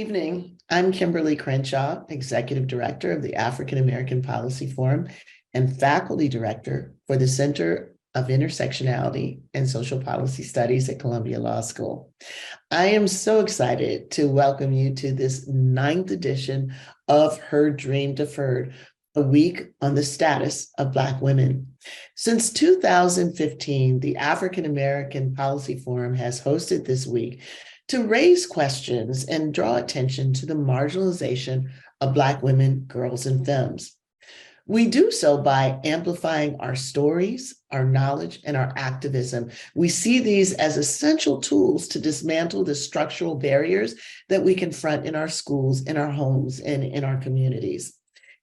evening. I'm Kimberly Crenshaw, Executive Director of the African American Policy Forum and Faculty Director for the Center of Intersectionality and Social Policy Studies at Columbia Law School. I am so excited to welcome you to this 9th edition of Her Dream Deferred, a week on the status of Black women. Since 2015, the African American Policy Forum has hosted this week to raise questions and draw attention to the marginalization of Black women, girls, and femmes. We do so by amplifying our stories, our knowledge, and our activism. We see these as essential tools to dismantle the structural barriers that we confront in our schools, in our homes, and in our communities.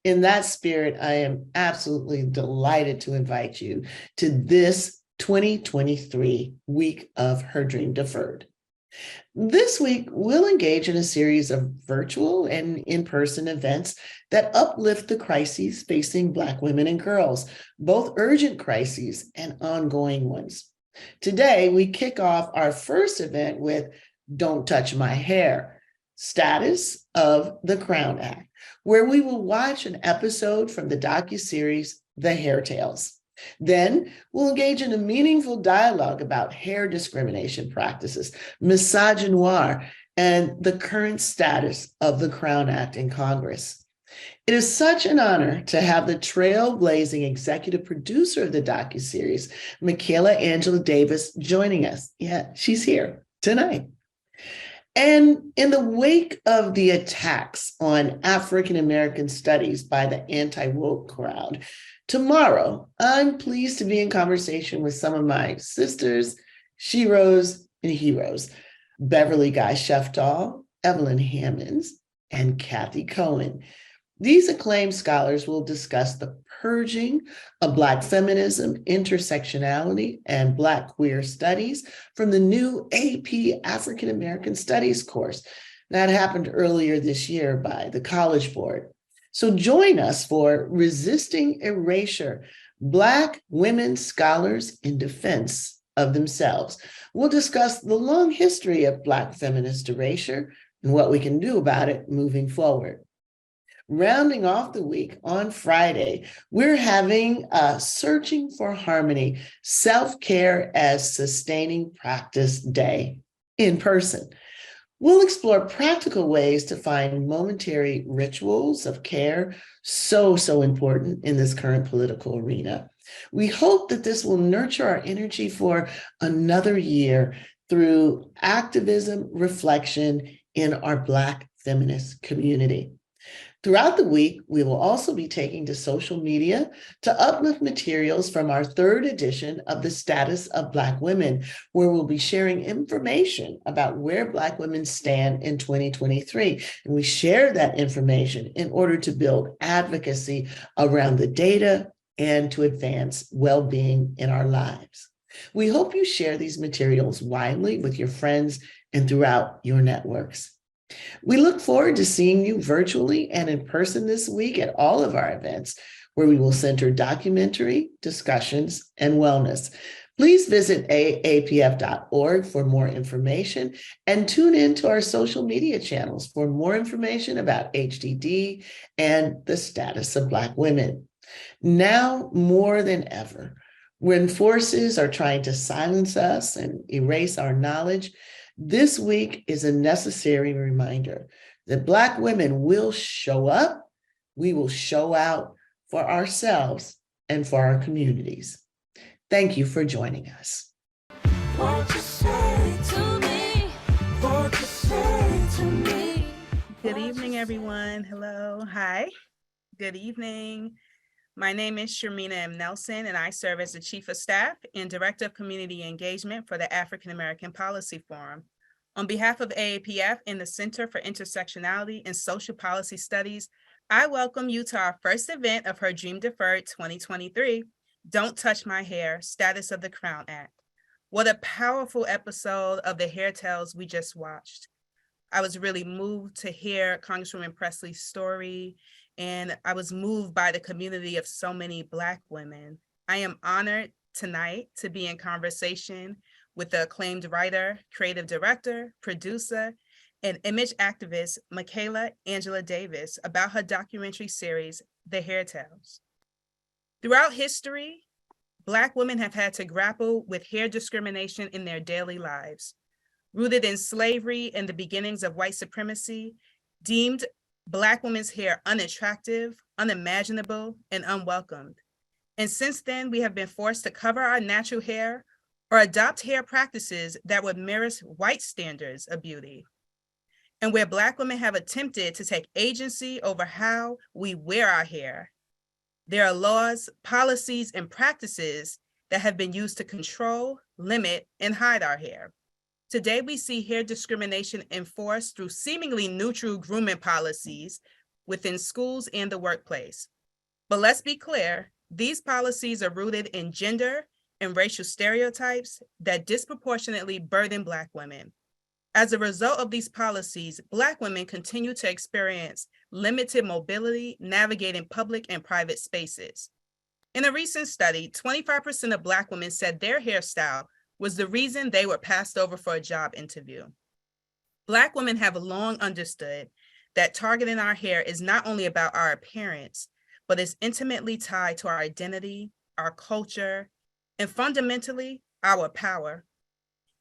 In that spirit, I am absolutely delighted to invite you to this 2023 week of Her Dream Deferred. This week, we'll engage in a series of virtual and in-person events that uplift the crises facing Black women and girls, both urgent crises and ongoing ones. Today, we kick off our first event with Don't Touch My Hair, Status of the Crown Act, where we will watch an episode from the docu-series The Hair Tales. Then we'll engage in a meaningful dialogue about hair discrimination practices, misogynoir, and the current status of the Crown Act in Congress. It is such an honor to have the trailblazing executive producer of the docuseries, Michaela Angela Davis, joining us. Yeah, she's here tonight. And in the wake of the attacks on African American studies by the anti-woke crowd, tomorrow, I'm pleased to be in conversation with some of my sisters, sheroes, and heroes, Beverly Guy Sheftall, Evelyn Hammonds, and Kathy Cohen. These acclaimed scholars will discuss the purging of Black feminism, intersectionality, and Black queer studies from the new AP African American Studies course that happened earlier this year by the College Board. So join us for Resisting Erasure, Black Women Scholars in Defense of Themselves. We'll discuss the long history of Black feminist erasure and what we can do about it moving forward. Rounding off the week on Friday, we're having a Searching for Harmony, Self-Care as Sustaining Practice Day in person. We'll explore practical ways to find momentary rituals of care, so important in this current political arena. We hope that this will nurture our energy for another year through activism, reflection in our Black feminist community. Throughout the week, we will also be taking to social media to uplift materials from our 3rd edition of the Status of Black Women, where we'll be sharing information about where Black women stand in 2023. And we share that information in order to build advocacy around the data and to advance well-being in our lives. We hope you share these materials widely with your friends and throughout your networks. We look forward to seeing you virtually and in person this week at all of our events, where we will center documentary, discussions, and wellness. Please visit aapf.org for more information and tune in to our social media channels for more information about HDD and the status of Black women. Now more than ever, when forces are trying to silence us and erase our knowledge, this week is a necessary reminder that Black women will show up, we will show out for ourselves and for our communities. Thank you for joining us. What you say to me, what you say to me. Good evening, everyone. Hello. Hi. Good evening. My name is Shermena M. Nelson, and I serve as the Chief of Staff and Director of Community Engagement for the African American Policy Forum. On behalf of AAPF and the Center for Intersectionality and Social Policy Studies, I welcome you to our first event of Her Dream Deferred 2023, Don't Touch My Hair, Status of the Crown Act. What a powerful episode of the Hair Tales we just watched. I was really moved to hear Congresswoman Presley's story, and I was moved by the community of so many Black women. I am honored tonight to be in conversation with the acclaimed writer, creative director, producer, and image activist Michaela Angela Davis about her documentary series, The Hair Tales. Throughout history, Black women have had to grapple with hair discrimination in their daily lives. Rooted in slavery and the beginnings of white supremacy, deemed Black women's hair unattractive, unimaginable, and unwelcomed. And since then, we have been forced to cover our natural hair or adopt hair practices that would mirror white standards of beauty. And where Black women have attempted to take agency over how we wear our hair, there are laws, policies, and practices that have been used to control, limit, and hide our hair. Today, we see hair discrimination enforced through seemingly neutral grooming policies within schools and the workplace. But let's be clear, these policies are rooted in gender and racial stereotypes that disproportionately burden Black women. As a result of these policies, Black women continue to experience limited mobility navigating public and private spaces. In a recent study, 25% of Black women said their hairstyle was the reason they were passed over for a job interview. Black women have long understood that targeting our hair is not only about our appearance, but is intimately tied to our identity, our culture, and fundamentally, our power.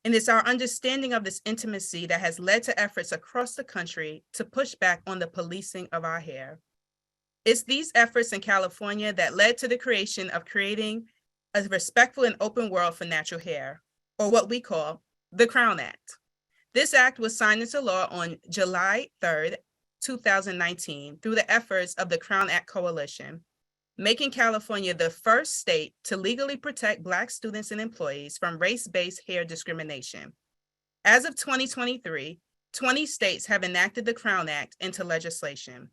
And it's our understanding of this intimacy that has led to efforts across the country to push back on the policing of our hair. It's these efforts in California that led to the creation of creating a respectful and open world for natural hair, or what we call the Crown Act. This act was signed into law on July 3rd, 2019, through the efforts of the Crown Act Coalition, making California the first state to legally protect Black students and employees from race-based hair discrimination. As of 2023, 20 states have enacted the Crown Act into legislation.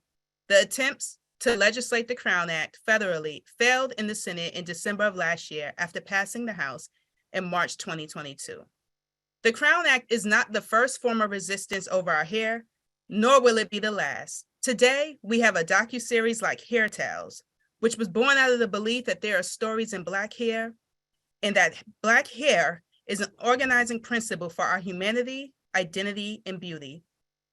The attempts to legislate the Crown Act federally failed in the Senate in December of last year after passing the House in March 2022. The Crown Act is not the first form of resistance over our hair, nor will it be the last. Today, we have a docu-series like Hair Tales, which was born out of the belief that there are stories in Black hair and that Black hair is an organizing principle for our humanity, identity, and beauty.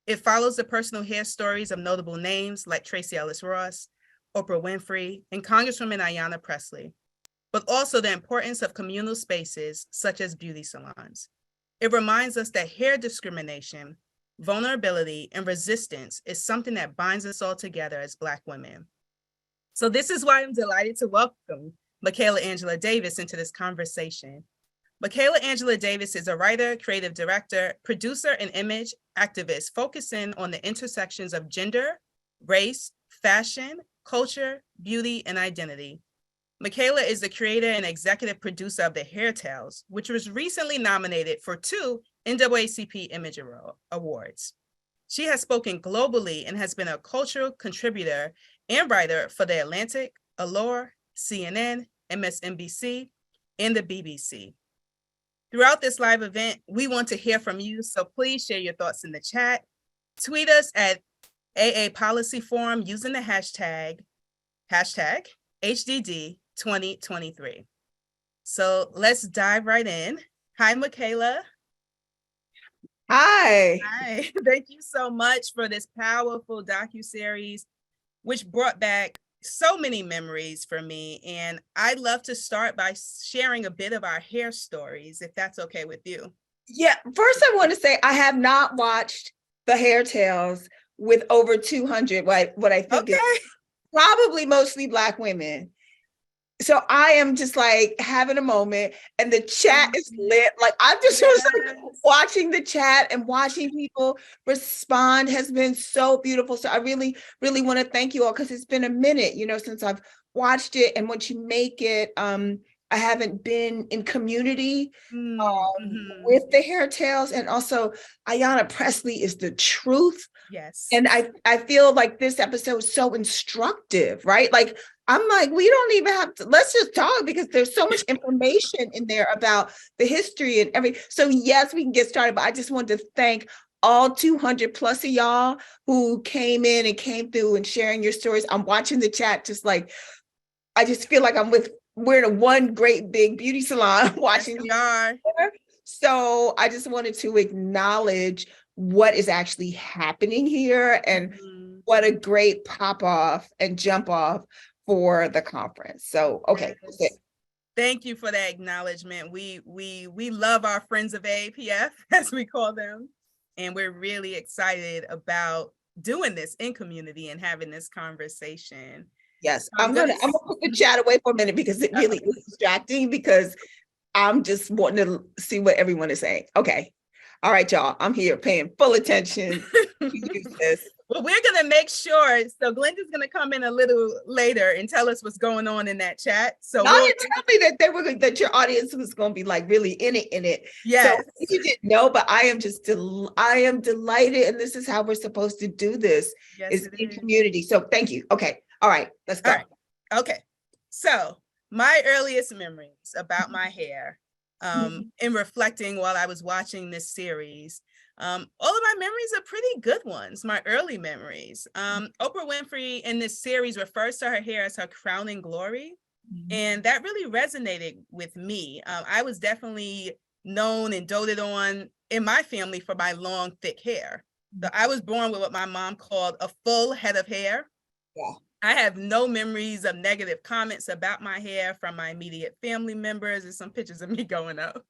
It follows the personal hair stories of notable names like Tracee Ellis Ross, Oprah Winfrey, and Congresswoman Ayanna Pressley, but also the importance of communal spaces such as beauty salons. It reminds us that hair discrimination, vulnerability, and resistance is something that binds us all together as Black women. So this is why I'm delighted to welcome Michaela Angela Davis into this conversation. Michaela Angela Davis is a writer, creative director, producer, and image activist focusing on the intersections of gender, race, fashion, culture, beauty, and identity. Michaela is the creator and executive producer of The Hair Tales, which was recently nominated for 2 NAACP Image Awards. She has spoken globally and has been a cultural contributor and writer for The Atlantic, Allure, CNN, MSNBC, and the BBC. Throughout this live event, we want to hear from you, so please share your thoughts in the chat. Tweet us at AA Policy Forum using the hashtag HDD2023. So let's dive right in. Hi, Michaela. Hi. Hi, thank you so much for this powerful docu-series, which brought back so many memories for me. And I'd love to start by sharing a bit of our hair stories, if that's okay with you. Yeah, first I want to say I have not watched The Hair Tales with over 200, what I think is probably mostly Black women. So I am just like having a moment and the chat is lit. Like I'm just like watching the chat and watching people respond has been so beautiful. So I really, really want to thank you all because it's been a minute, since I've watched it. And once you make it, I haven't been in community with The Hair Tales. And also Ayanna Pressley is the truth. Yes. And I feel like this episode is so instructive, right? Like, I'm like, we don't even have to, let's just talk because there's so much information in there about the history and everything. So yes, we can get started, but I just wanted to thank all 200 plus of y'all who came in and came through and sharing your stories. I'm watching the chat, just like, I just feel like we're in one great big beauty salon watching. Yes, we are. So I just wanted to acknowledge what is actually happening here, and Mhm. what a great pop off and jump off for the conference. So, okay. Yes. Thank you for that acknowledgement. We love our friends of AAPF, as we call them, and we're really excited about doing this in community and having this conversation. Yes, I'm gonna put the chat away for a minute because it really is distracting, because I'm just wanting to see what everyone is saying. Okay. All right, y'all. I'm here paying full attention to this. Well, we're going to make sure. So Glenda's going to come in a little later and tell us what's going on in that chat. So Y'all didn't tell me that they were that your audience was going to be like really in it. Yes. So you didn't know, but I am just I am delighted, and this is how we're supposed to do this. Yes, is it in is. community. So thank you. Okay. All right. Let's go. All right. Okay. So my earliest memories about my hair, in reflecting while I was watching this series, all of my memories are pretty good ones, my early memories. Oprah Winfrey in this series refers to her hair as her crowning glory. And that really resonated with me. I was definitely known and doted on in my family for my long, thick hair. So I was born with what my mom called a full head of hair. Yeah. I have no memories of negative comments about my hair from my immediate family members. There's some pictures of me going up.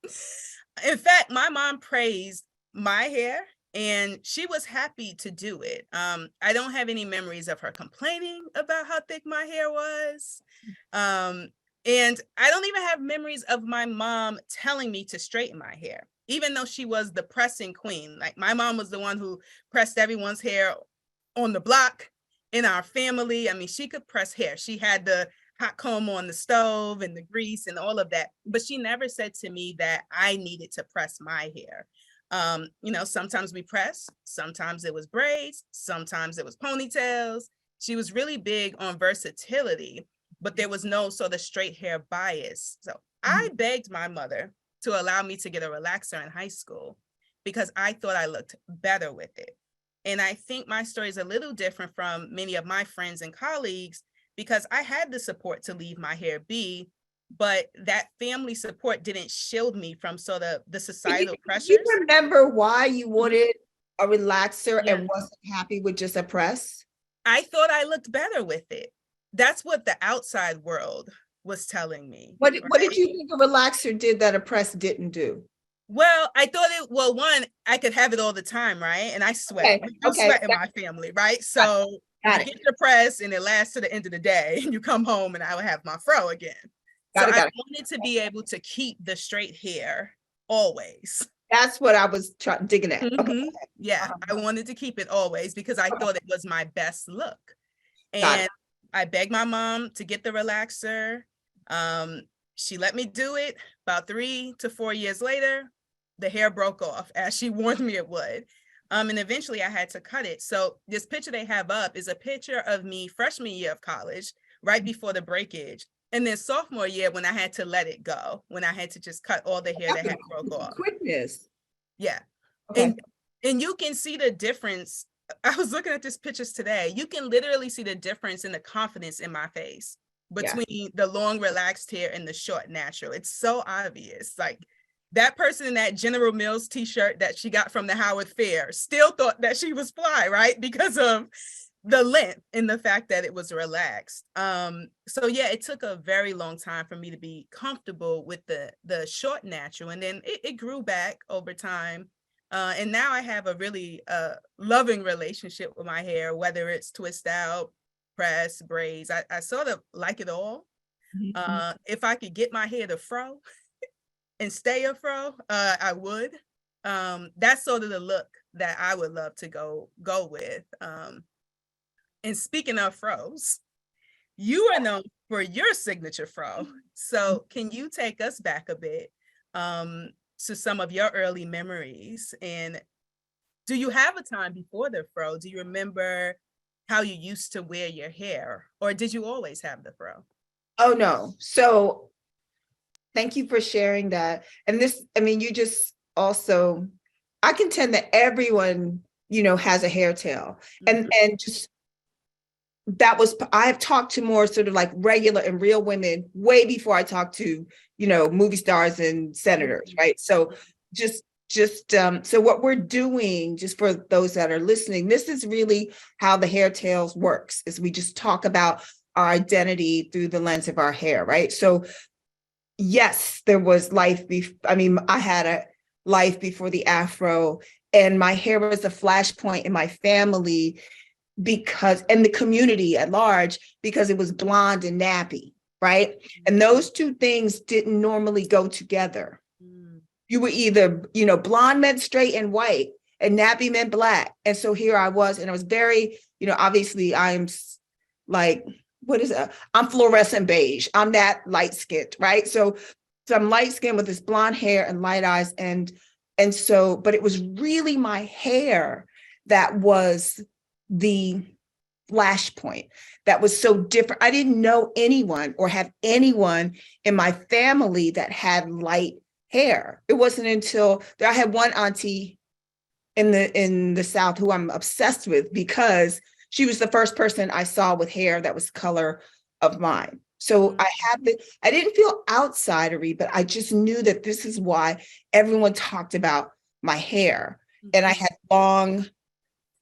In fact, my mom praised my hair and she was happy to do it. I don't have any memories of her complaining about how thick my hair was. And I don't even have memories of my mom telling me to straighten my hair, even though she was the pressing queen. Like my mom was the one who pressed everyone's hair on the block in our family. I mean, she could press hair. She had the hot comb on the stove and the grease and all of that, but she never said to me that I needed to press my hair. Sometimes we press, sometimes it was braids, sometimes it was ponytails. She was really big on versatility, but there was no sort of straight hair bias. So I begged my mother to allow me to get a relaxer in high school because I thought I looked better with it. And I think my story is a little different from many of my friends and colleagues because I had the support to leave my hair be, but that family support didn't shield me from sort of the societal pressures. Do you remember why you wanted a relaxer and wasn't happy with just a press? I thought I looked better with it. That's what the outside world was telling me. What did you think a relaxer did that a press didn't do? Well, I thought one, I could have it all the time, right? And I sweat. I sweat in my family, right? So you get your press and it lasts to the end of the day. And you come home and I would have my fro again. I wanted to be able to keep the straight hair always. That's what I was digging at. Okay. Yeah, I wanted to keep it always because I thought it was my best look. And I begged my mom to get the relaxer. She let me do it. About 3 to 4 years later, the hair broke off as she warned me it would. And eventually I had to cut it. So this picture they have up is a picture of me freshman year of college, right before the breakage. And then sophomore year when I had to let it go, when I had to just cut all the hair that had broke off. Quickness. Yeah. Okay. And you can see the difference. I was looking at these pictures today. You can literally see the difference in the confidence in my face between the long relaxed hair and the short natural. It's so obvious. Like that person in that General Mills t-shirt that she got from the Howard Fair still thought that she was fly, right? Because of the length and the fact that it was relaxed. So yeah, it took a very long time for me to be comfortable with the short natural. And then it grew back over time. And now I have a really loving relationship with my hair, whether it's twist out, press, braids. I sort of like it all. If I could get my hair to fro and stay a fro, I would. That's sort of the look that I would love to go with. And speaking of fros, you are known for your signature fro. So can you take us back a bit to some of your early memories? And do you have a time before the fro? Do you remember how you used to wear your hair? Or did you always have the fro? Oh, no. So thank you for sharing that. And this, I mean, you just also, I contend that everyone, has a hair tail. And just, I've talked to more sort of like regular and real women way before I talked to, movie stars and senators, right? So just just so what we're doing, just for those that are listening, this is really how the Hair Tales works, is we just talk about our identity through the lens of our hair, right? So yes, there was life. I had a life before the Afro, and my hair was a flashpoint in my family and the community at large, because it was blonde and nappy, right? And those two things didn't normally go together. You were either, blonde meant straight and white, and nappy meant black. And so here I was, and I was very, obviously I'm like, what is it? I'm fluorescent beige. I'm that light skinned, right? So I'm light skinned with this blonde hair and light eyes. And so, but it was really my hair that was the flashpoint that was so different. I didn't know anyone or have anyone in my family that had light hair. It wasn't until I had one auntie in the South who I'm obsessed with, because she was the first person I saw with hair that was color of mine. So I didn't feel outsidery, but I just knew that this is why everyone talked about my hair. And I had long,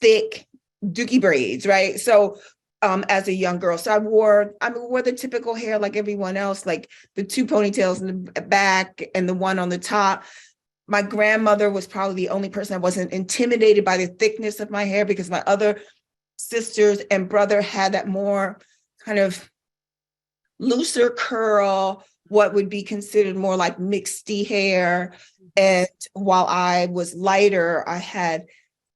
thick dookie braids, right? So as a young girl, so I wore the typical hair like everyone else, like the two ponytails in the back and the one on the top. My grandmother was probably the only person that wasn't intimidated by the thickness of my hair, because my other sisters and brother had that more kind of looser curl, what would be considered more like mixedy hair. And while I was lighter, I had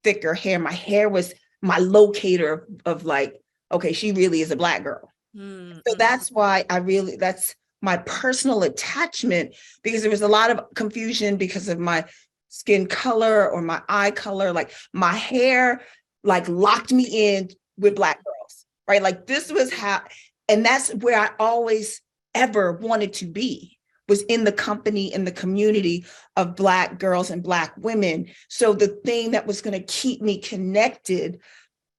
thicker hair. My hair was my locator of like, okay, she really is a Black girl. So that's why that's my personal attachment, because there was a lot of confusion because of my skin color or my eye color. Like my hair like locked me in with Black girls, right? Like this was how, and that's where I always ever wanted to be, was in the company, in the community of Black girls and Black women. So the thing that was going to keep me connected,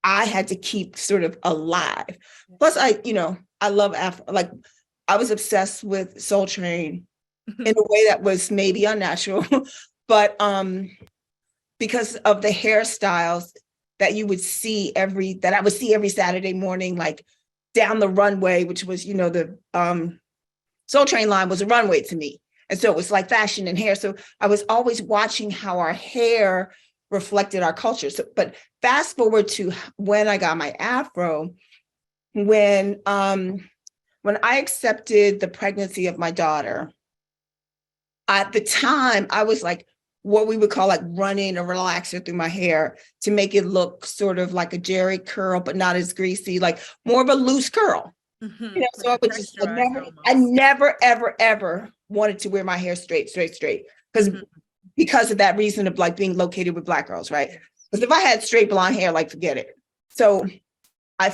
I had to keep sort of alive. Plus I love like I was obsessed with Soul Train in a way that was maybe unnatural, but because of the hairstyles that I would see every Saturday morning, like down the runway, which was, the Soul Train line was a runway to me. And so it was like fashion and hair. So I was always watching how our hair reflected our culture. So, but fast forward to when I got my Afro, when I accepted the pregnancy of my daughter, at the time I was like what we would call like running a relaxer through my hair to make it look sort of like a Jerry curl, but not as greasy, like more of a loose curl. So I would just I never, ever, ever wanted to wear my hair straight, because of that reason of like being located with Black girls, right? Because if I had straight blonde hair, like forget it. So I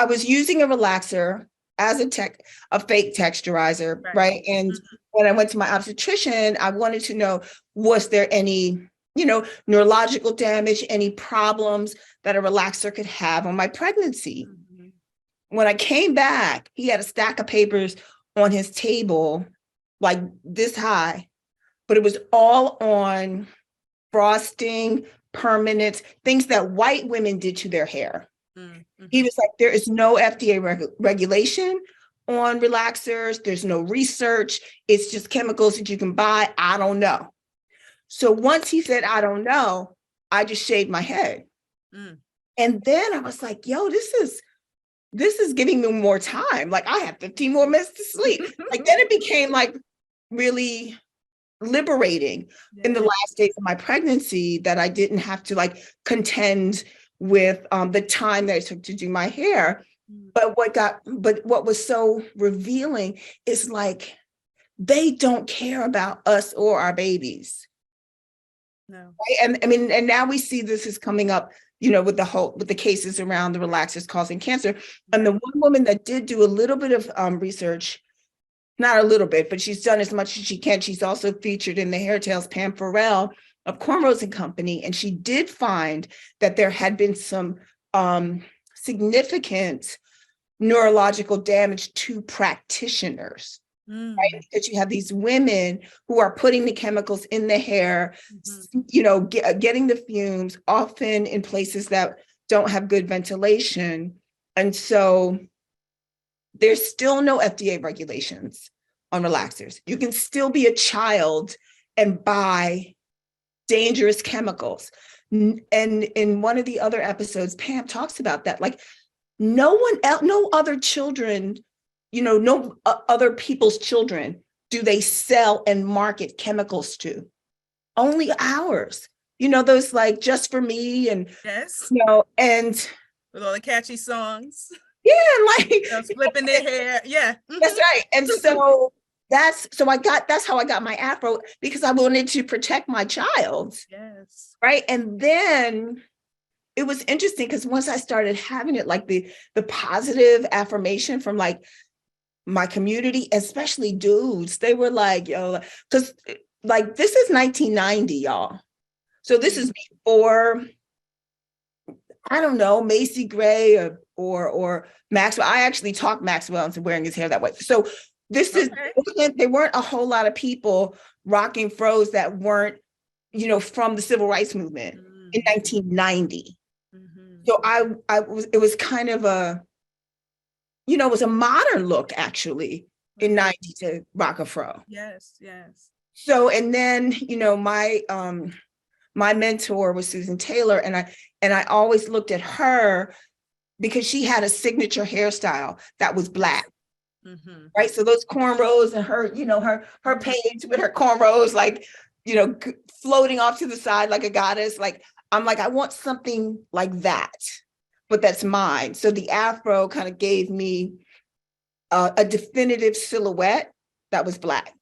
was using a relaxer as a fake texturizer, right? And when I went to my obstetrician, I wanted to know, was there any, neurological damage, any problems that a relaxer could have on my pregnancy? When I came back, he had a stack of papers on his table, like this high, but it was all on frosting, permanents, things that white women did to their hair. He was like, there is no FDA regulation on relaxers. There's no research. It's just chemicals that you can buy. I don't know. So once he said, I don't know, I just shaved my head. And then I was like, yo, this is giving me more time. Like I have 15 more minutes to sleep. Like then it became like really liberating in the last days of my pregnancy, that I didn't have to like contend with the time that it took to do my hair. But what was so revealing is like, they don't care about us or our babies. No. Right? And now we see this is coming up, with the cases around the relaxers causing cancer. And the one woman that did do a little bit of research, not a little bit, but she's done as much as she can. She's also featured in the Hair Tales, Pam Farrell of Cornrows and Company. And she did find that there had been some significant neurological damage to practitioners. Mm, Because you have these women who are putting the chemicals in the hair, mhm. getting the fumes, often in places that don't have good ventilation. And so there's still no FDA regulations on relaxers. You can still be a child and buy dangerous chemicals. And in one of the other episodes, Pam talks about that. Like, no one else, no other children, no other people's children do they sell and market chemicals to. Only ours. Those like Just for Me and Yes, and with all the catchy songs, yeah, like flipping their hair. Yeah. that's right. And so that's how I got my afro, because I wanted to protect my child. Yes. Right. And then it was interesting because once I started having it, like the positive affirmation from like my community, especially dudes, they were like, yo, because like this is 1990, y'all. So this is before, I don't know, Macy Gray or Maxwell. I actually talked Maxwell into wearing his hair that way. So this is, there weren't a whole lot of people rocking fros that weren't, from the civil rights movement in 1990. So it was kind of it was a modern look actually in 90 to rock a fro. Yes, yes. So, and then, my mentor was Susan Taylor, and I always looked at her because she had a signature hairstyle that was Black. Right. So those cornrows and her page with her cornrows, like, floating off to the side like a goddess. Like, I'm like, I want something like that, but that's mine. So the afro kind of gave me a definitive silhouette that was Black.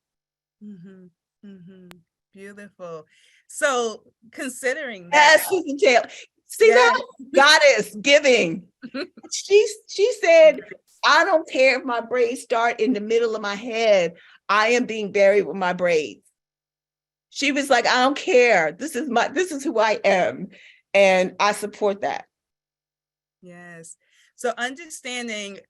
Beautiful. So considering Yes, that, Susan Taylor. See that? Goddess giving. She said, I don't care if my braids start in the middle of my head. I am being buried with my braids. She was like, I don't care. This is who I am. And I support that. yes. So understanding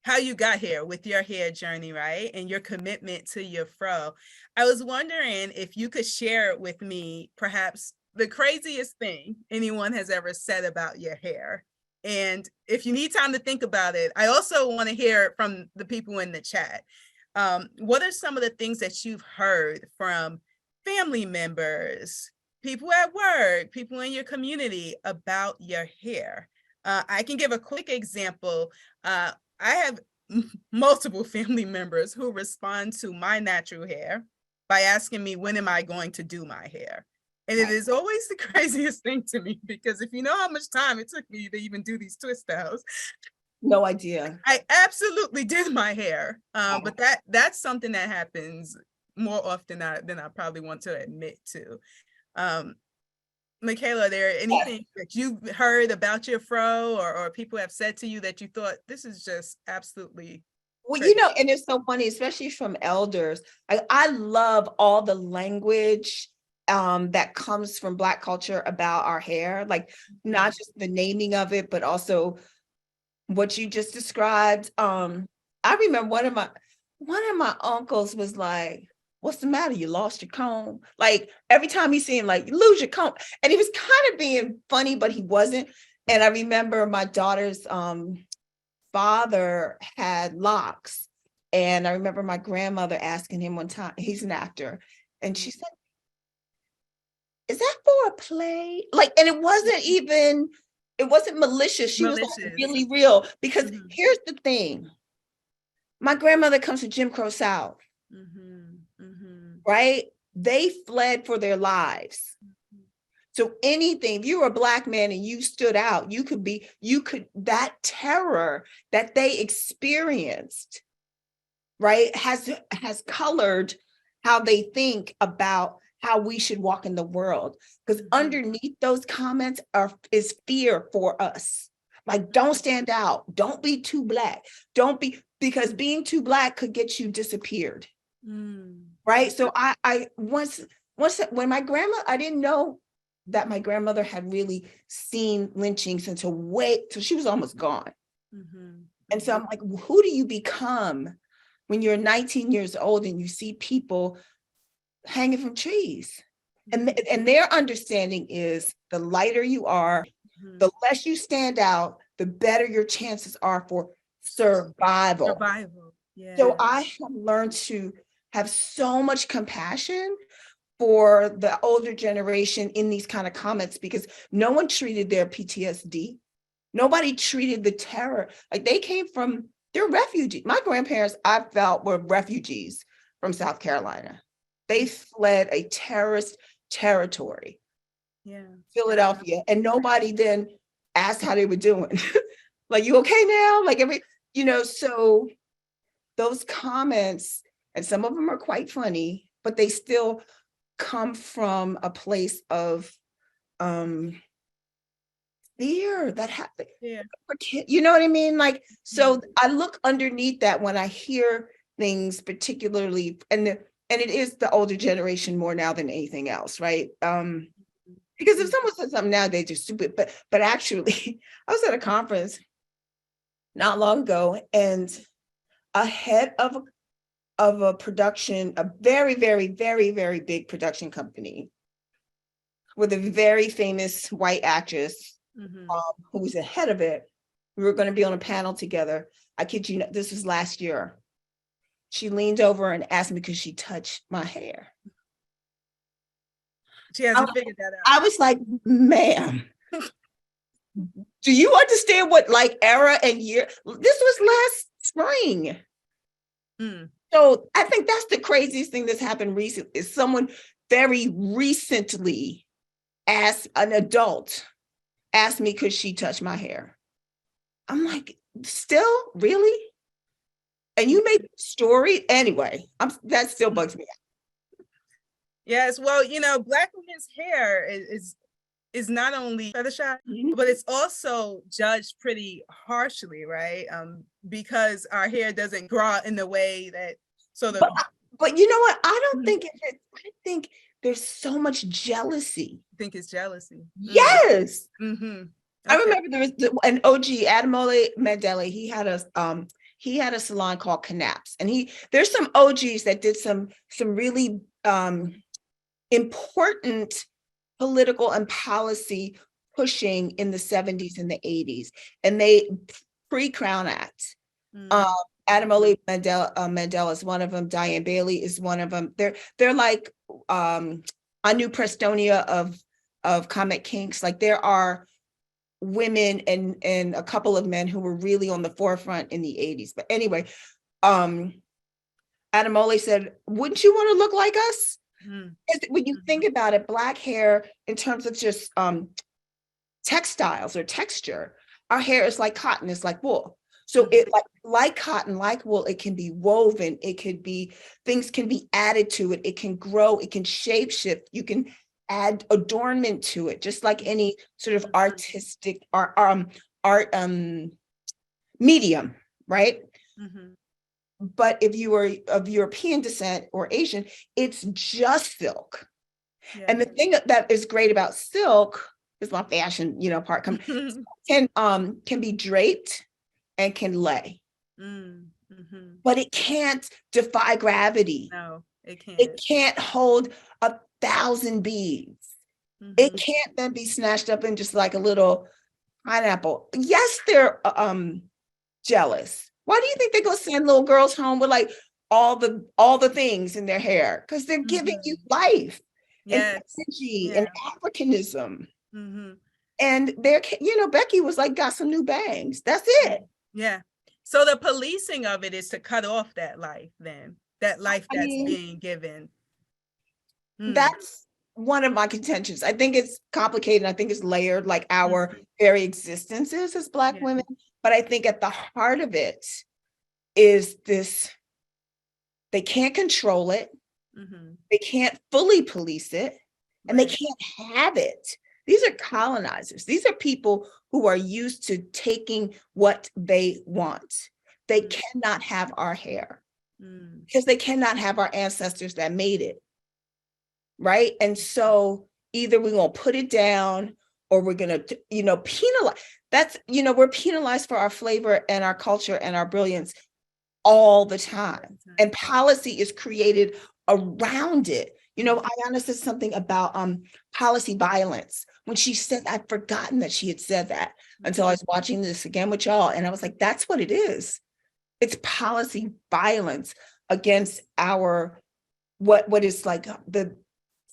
how you got here with your hair journey, right? And your commitment to your fro. I was wondering if you could share with me perhaps the craziest thing anyone has ever said about your hair. And if you need time to think about it, I also want to hear from the people in the chat. What are some of the things that you've heard from family members, people at work, people in your community about your hair? I can give a quick example. I have multiple family members who respond to my natural hair by asking me, when am I going to do my hair? And it is always the craziest thing to me, because if you know how much time it took me to even do these twist styles. No idea. I absolutely did my hair. But that's something that happens more often than I probably want to admit to. Michaela, there anything that you've heard about your fro or people have said to you that you thought, this is just absolutely Well, crazy? and it's so funny, especially from elders. I love all the language that comes from Black culture about our hair, like not just the naming of it, but also what you just described. I remember one of my uncles was like, what's the matter? You lost your comb? Like every time he seen like, you lose your comb. And he was kind of being funny, but he wasn't. And I remember my daughter's father had locks. And I remember my grandmother asking him one time, he's an actor, and she said, is that for a play? Like, and it wasn't malicious. She was like really real, because here's the thing. My grandmother comes from Jim Crow South, right? They fled for their lives. So anything, if you were a Black man and you stood out, that terror that they experienced, right, has colored how they think about how we should walk in the world. Because underneath those comments is fear for us. Like, don't stand out. Don't be too Black. Because being too Black could get you disappeared. Right. So I once when my grandma, I didn't know that my grandmother had really seen lynchings until she was almost gone. And so I'm like, who do you become when you're 19 years old and you see people hanging from trees. And their understanding is the lighter you are, the less you stand out, the better your chances are for survival. Survival. Yeah. So I have learned to have so much compassion for the older generation in these kind of comments, because no one treated their PTSD. Nobody treated the terror. Like they're refugees. My grandparents, I felt, were refugees from South Carolina. They fled a terrorist territory, Philadelphia, and nobody then asked how they were doing. Like, you okay now? Like so those comments, and some of them are quite funny, but they still come from a place of fear that happened. You know what I mean? Like, so I look underneath that when I hear things, particularly, and it is the older generation more now than anything else, right? Because if someone says something now, they just stupid. But actually, I was at a conference not long ago, and a head of a production, a very, very, very, very big production company with a very famous white actress who was the head of it. We were going to be on a panel together. I kid you not, this was last year. She leaned over and asked me, could she touch my hair? She hasn't figured that out. I was like, ma'am, do you understand what like era and year? This was last spring. So I think that's the craziest thing that's happened recently, is someone very recently asked an adult, asked me, could she touch my hair? I'm like, still, really? And you made a story anyway. That still bugs me out. Yes, well, Black women's hair is not only fetishized, but it's also judged pretty harshly, right? Because our hair doesn't grow in the way that But you know what? I don't think I think there's so much jealousy. I think it's jealousy. Yes. Okay. I remember there was an OG, Adamole Mandela. He had a salon called Knaps, and there's some OGs that did some really important political and policy pushing in the 70s and the 80s, and they pre-Crown Act. Adamole Mandela is one of them. Diane Bailey is one of them. They're like Anu Prestonia of Comet Kinks. Like, there are women and a couple of men who were really on the forefront in the 80s. But anyway, Adamole said, wouldn't you want to look like us? When you think about it, Black hair, in terms of just textiles or texture, our hair is like cotton, it's like wool. So it like cotton, like wool, it can be woven, things can be added to it, it can grow, it can shape shift, you can add adornment to it, just like any sort of artistic art medium, right? But if you are of European descent or Asian, it's just silk. And the thing that is great about silk is my fashion, part can be draped and can lay. But it can't defy gravity. No, it can't. It can't hold 1,000 beads. It can't then be snatched up in just like a little pineapple. Yes, they're jealous. Why do you think they go send little girls home with like all the things in their hair? Because they're giving you life and energy and Africanism. And they're, Becky was like, got some new bangs. That's it. Yeah. So the policing of it is to cut off that life then, that life that's being given. That's one of my contentions. I think it's complicated. I think it's layered, like our very existences as Black women. But I think at the heart of it is this, they can't control it. They can't fully police it, and they can't have it. These are colonizers. These are people who are used to taking what they want. They cannot have our hair because they cannot have our ancestors that made it. Right. And so either we're going to put it down or we're going to, penalize. That's, we're penalized for our flavor and our culture and our brilliance all the time. And policy is created around it. You know, Ayanna said something about policy violence. When she said, I'd forgotten that she had said that until I was watching this again with y'all. And I was like, that's what it is. It's policy violence against our, what is like the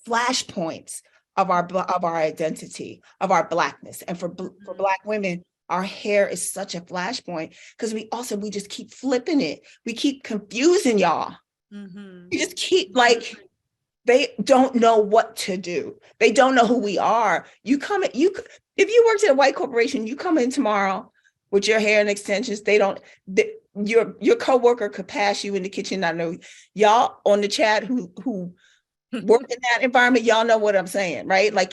flashpoints of our identity, of our Blackness. And for Black women, our hair is such a flashpoint because we just keep flipping it. We keep confusing y'all. We just keep like, they don't know what to do. They don't know who we are. If you worked at a white corporation, you come in tomorrow with your hair and extensions, your coworker could pass you in the kitchen, not know. Y'all on the chat who work in that environment, y'all know what I'm saying, right? Like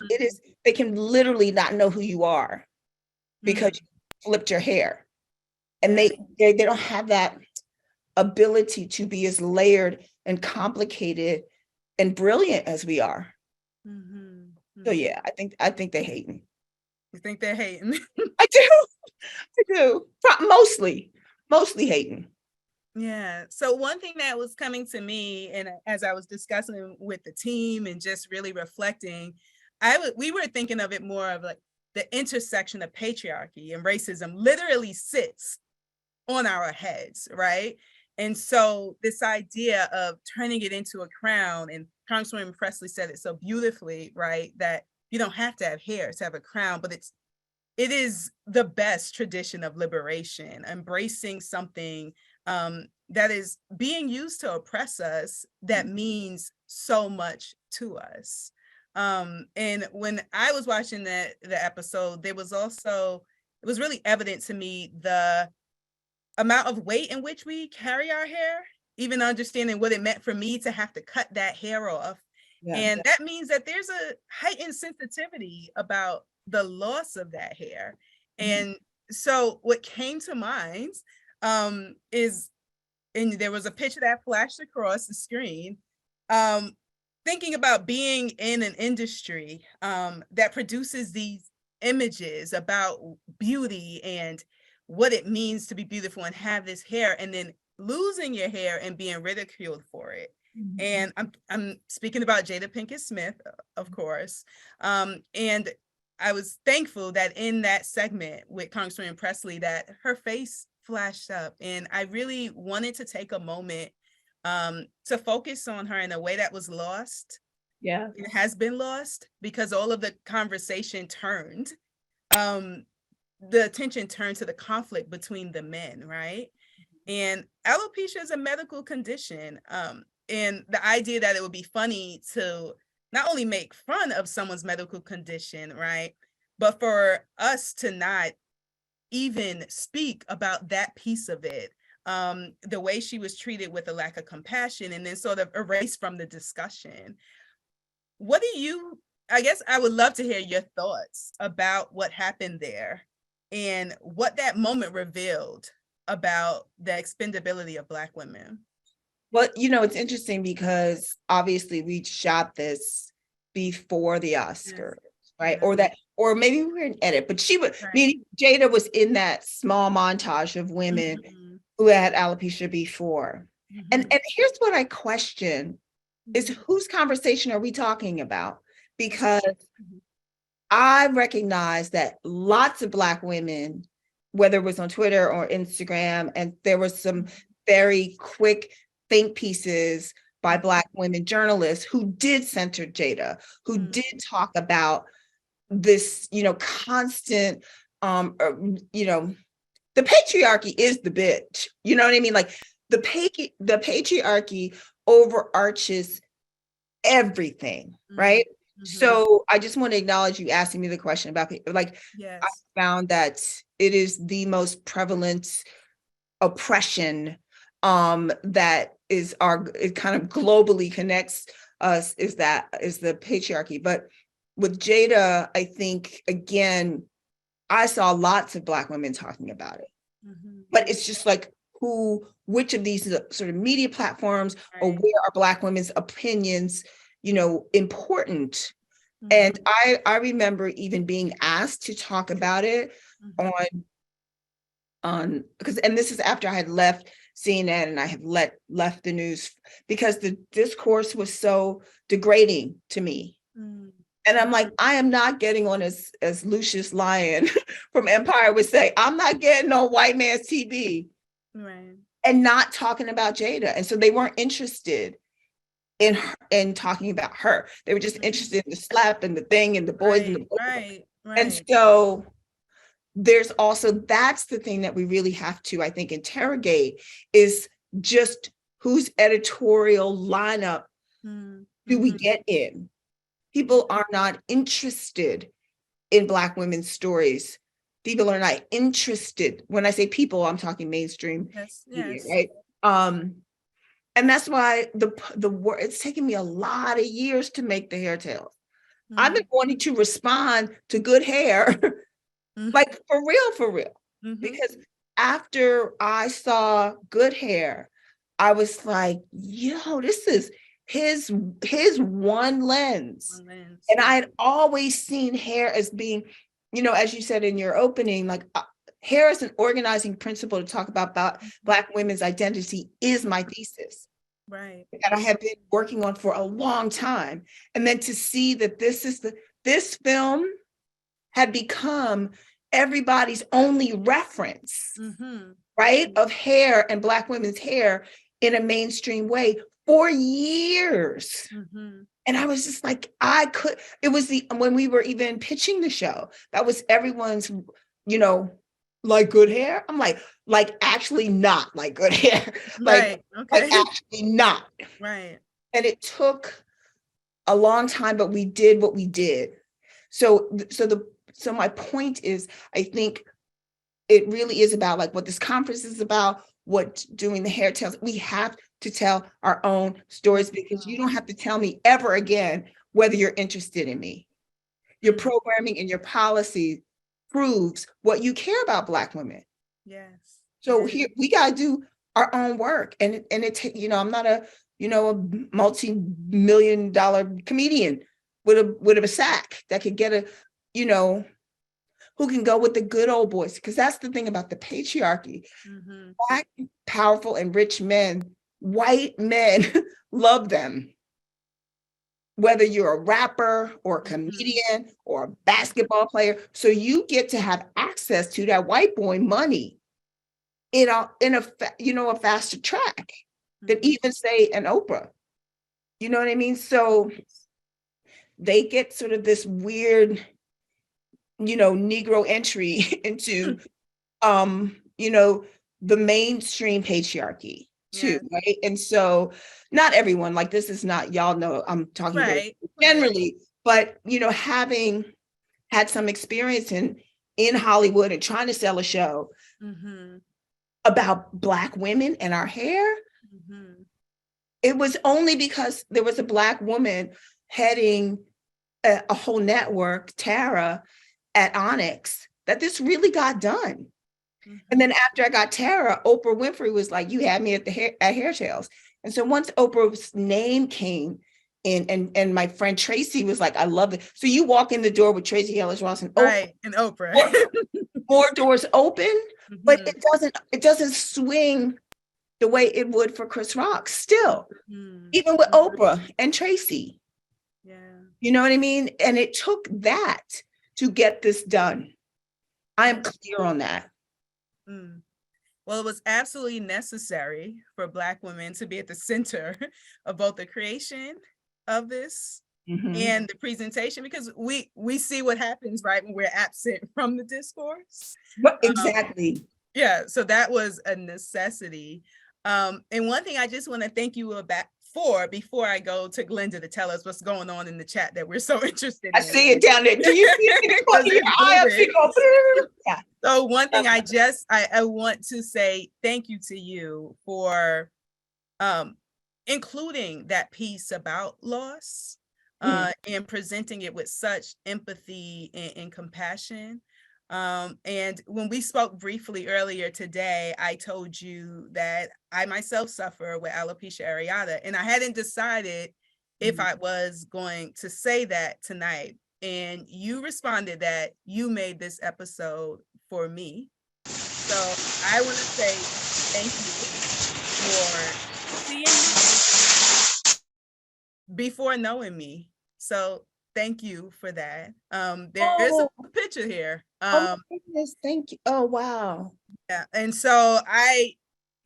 they can literally not know who you are because you flipped your hair. And they don't have that ability to be as layered and complicated and brilliant as we are. So yeah, I think they hate me. You think they're hating? I do. Mostly hating. Yeah. So one thing that was coming to me, and as I was discussing with the team and just really reflecting, we were thinking of it more of like the intersection of patriarchy and racism literally sits on our heads, right? And so this idea of turning it into a crown, and Congresswoman Presley said it so beautifully, right? That you don't have to have hair to have a crown, but it is the best tradition of liberation, embracing something that is being used to oppress us that means so much to us. And when I was watching the episode, it was really evident to me the amount of weight in which we carry our hair, even understanding what it meant for me to have to cut that hair off. Yeah. And that means that there's a heightened sensitivity about the loss of that hair. And so what came to mind is, and there was a picture that flashed across the screen, thinking about being in an industry that produces these images about beauty and what it means to be beautiful and have this hair, and then losing your hair and being ridiculed for it. And I'm speaking about Jada Pinkett Smith, of course. And I was thankful that in that segment with Congresswoman Presley, that her face flashed up. And I really wanted to take a moment to focus on her in a way that was lost. Yeah, it has been lost because all of the conversation turned. The attention turned to the conflict between the men, right? And alopecia is a medical condition. And the idea that it would be funny to not only make fun of someone's medical condition, right? But for us to not even speak about that piece of it, the way she was treated with a lack of compassion and then sort of erased from the discussion. I guess I would love to hear your thoughts about what happened there and what that moment revealed about the expendability of Black women. Well, it's interesting because obviously we shot this before the Oscars, right? Or maybe we were in edit, but Jada was in that small montage of women who had alopecia before. And here's what I question is whose conversation are we talking about? Because I recognize that lots of Black women, whether it was on Twitter or Instagram, and there was some very quick think pieces by Black women journalists who did center Jada, who did talk about this, constant, the patriarchy is the bitch. You know what I mean? Like the patriarchy overarches everything, right? So I just want to acknowledge you asking me the question about, I found that it is the most prevalent oppression that it kind of globally connects us is the patriarchy. But with Jada, I think, again, I saw lots of Black women talking about it, but it's just like which of these sort of media platforms or where are Black women's opinions, important. And I remember even being asked to talk about it on because, and this is after I had left CNN and I have left the news because the discourse was so degrading to me. Mm. And I'm like, I am not getting on as Lucius Lyon from Empire would say, I'm not getting on white man's TV Right. and not talking about Jada. And so they weren't interested in talking about her. They were just interested in the slap and the thing and the boys and the boys. Right. And so there's also, that's the thing that we really have to, I think, interrogate is just whose editorial lineup do we get in? People are not interested in Black women's stories. People are not interested. When I say people, I'm talking mainstream media, right? And that's why the word, it's taken me a lot of years to make the hair tales. I've been wanting to respond to good hair, like for real. Because after I saw good hair, I was like, yo, this is his one lens. And I had always seen hair as being, you know, as you said in your opening, like hair as an organizing principle to talk about Black women's identity is my thesis. Right. That I have been working on for a long time. And then to see that this film had become everybody's only reference, right, of hair and Black women's hair in a mainstream way for years. And I was just like, it was when we were even pitching the show, that was everyone's, you know, like good hair. I'm like actually not like good hair. Like actually not. Right. And it took a long time, but we did what we did. So my point is, I think it really is about like what this conference is about, what doing the hair tells. We have to tell our own stories because you don't have to tell me ever again whether you're interested in me. Your programming and your policy proves what you care about Black women. Yes. So here we got to do our own work. And it, you know, I'm not a multi-million-dollar comedian with a sack that could get you know, who can go with the good old boys. Because that's the thing about the patriarchy. Black, powerful and rich men, white men love them. Whether you're a rapper or a comedian or a basketball player. So you get to have access to that white boy money in a faster track than even say an Oprah. You know what I mean? So they get sort of this weird, you know, Negro entry into, you know, the mainstream patriarchy too, right? And so not everyone, like this is not, y'all know, I'm talking very generally, but, you know, having had some experience in Hollywood and trying to sell a show about Black women and our hair, it was only because there was a Black woman heading a whole network, Tara, at Onyx, that this really got done. And then after I got Tara, Oprah Winfrey was like, you had me at Hair Tales. And so once Oprah's name came in, and my friend Tracy was like, I love it. So you walk in the door with Tracy Ellis Ross and Oprah, and Oprah. more doors open, but it doesn't swing the way it would for Chris Rock still, even with Oprah and Tracy. Yeah. You know what I mean? And it took that to get this done. I am clear on that. Well, it was absolutely necessary for Black women to be at the center of both the creation of this and the presentation, because we see what happens, right, when we're absent from the discourse. Exactly. Yeah, so that was a necessity. And one thing I just want to thank you for before I go to Glenda to tell us what's going on in the chat that we're so interested in. I see it down there. Do you see it? Yeah. So one thing I want to say thank you to you for including that piece about loss and presenting it with such empathy and compassion. And when we spoke briefly earlier today, I told you that I myself suffer with alopecia areata, and I hadn't decided if I was going to say that tonight. And you responded that you made this episode for me. So I want to say thank you for seeing me before knowing me. So thank you for that. There is a picture here. Oh my goodness, thank you. Oh, wow. Yeah, and so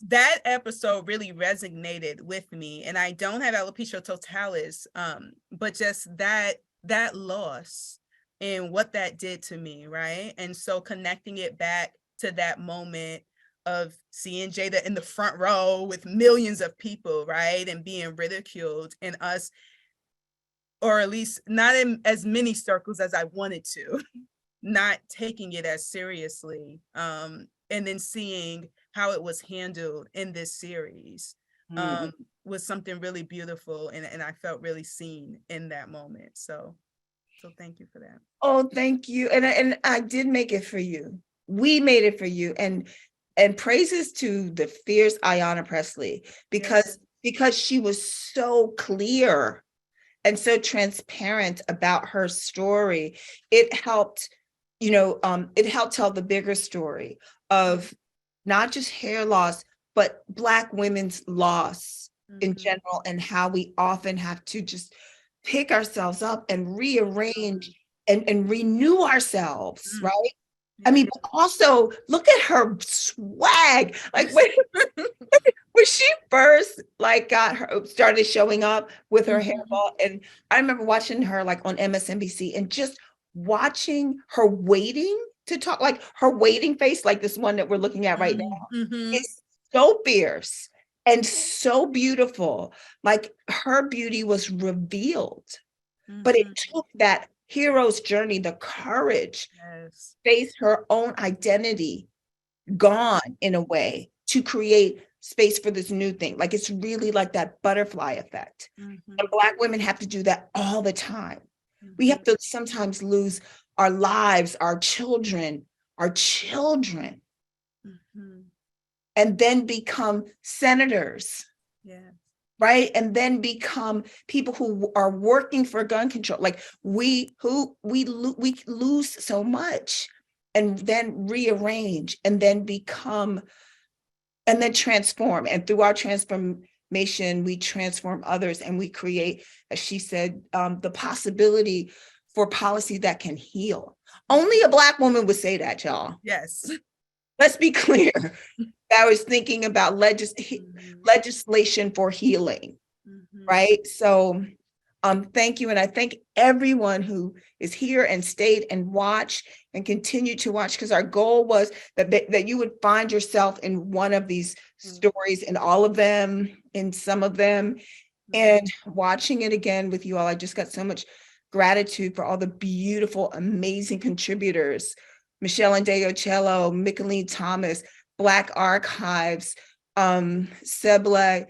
that episode really resonated with me, and I don't have alopecia totalis, but just that loss and what that did to me, right? And so connecting it back to that moment of seeing Jada in the front row with millions of people, right, and being ridiculed, and us, or at least not in as many circles as I wanted to, not taking it as seriously, and then seeing how it was handled in this series was something really beautiful, and I felt really seen in that moment. So thank you for that. Oh, thank you. And I did make it for you. We made it for you. And praises to the fierce Ayanna Presley, because she was so clear and so transparent about her story. It helped, it helped tell the bigger story of not just hair loss, but Black women's loss in general, and how we often have to just pick ourselves up and rearrange and renew ourselves, right? I mean, but also look at her swag. Like when she first started showing up with her hairball, and I remember watching her like on MSNBC and just watching her waiting to talk, like her waiting face, like this one that we're looking at right now, is so fierce and so beautiful. Like her beauty was revealed, but it took that hero's journey, the courage, face her own identity, gone in a way, to create space for this new thing. Like it's really like that butterfly effect. And Black women have to do that all the time. We have to sometimes lose our lives, our children, and then become senators, right? And then become people who are working for gun control. Like we lose so much, and then rearrange, and then become, and then transform. And through our transformation, we transform others, and we create, as she said, the possibility for policy that can heal. Only a Black woman would say that, y'all. Yes. Let's be clear. I was thinking about legislation for healing, right? So thank you. And I thank everyone who is here and stayed and watched and continue to watch, because our goal was that you would find yourself in one of these stories, in all of them, in some of them, and watching it again with you all. I just got so much gratitude for all the beautiful, amazing contributors: Michelle and Deocello, Micheline Thomas, Black Archives, Seble,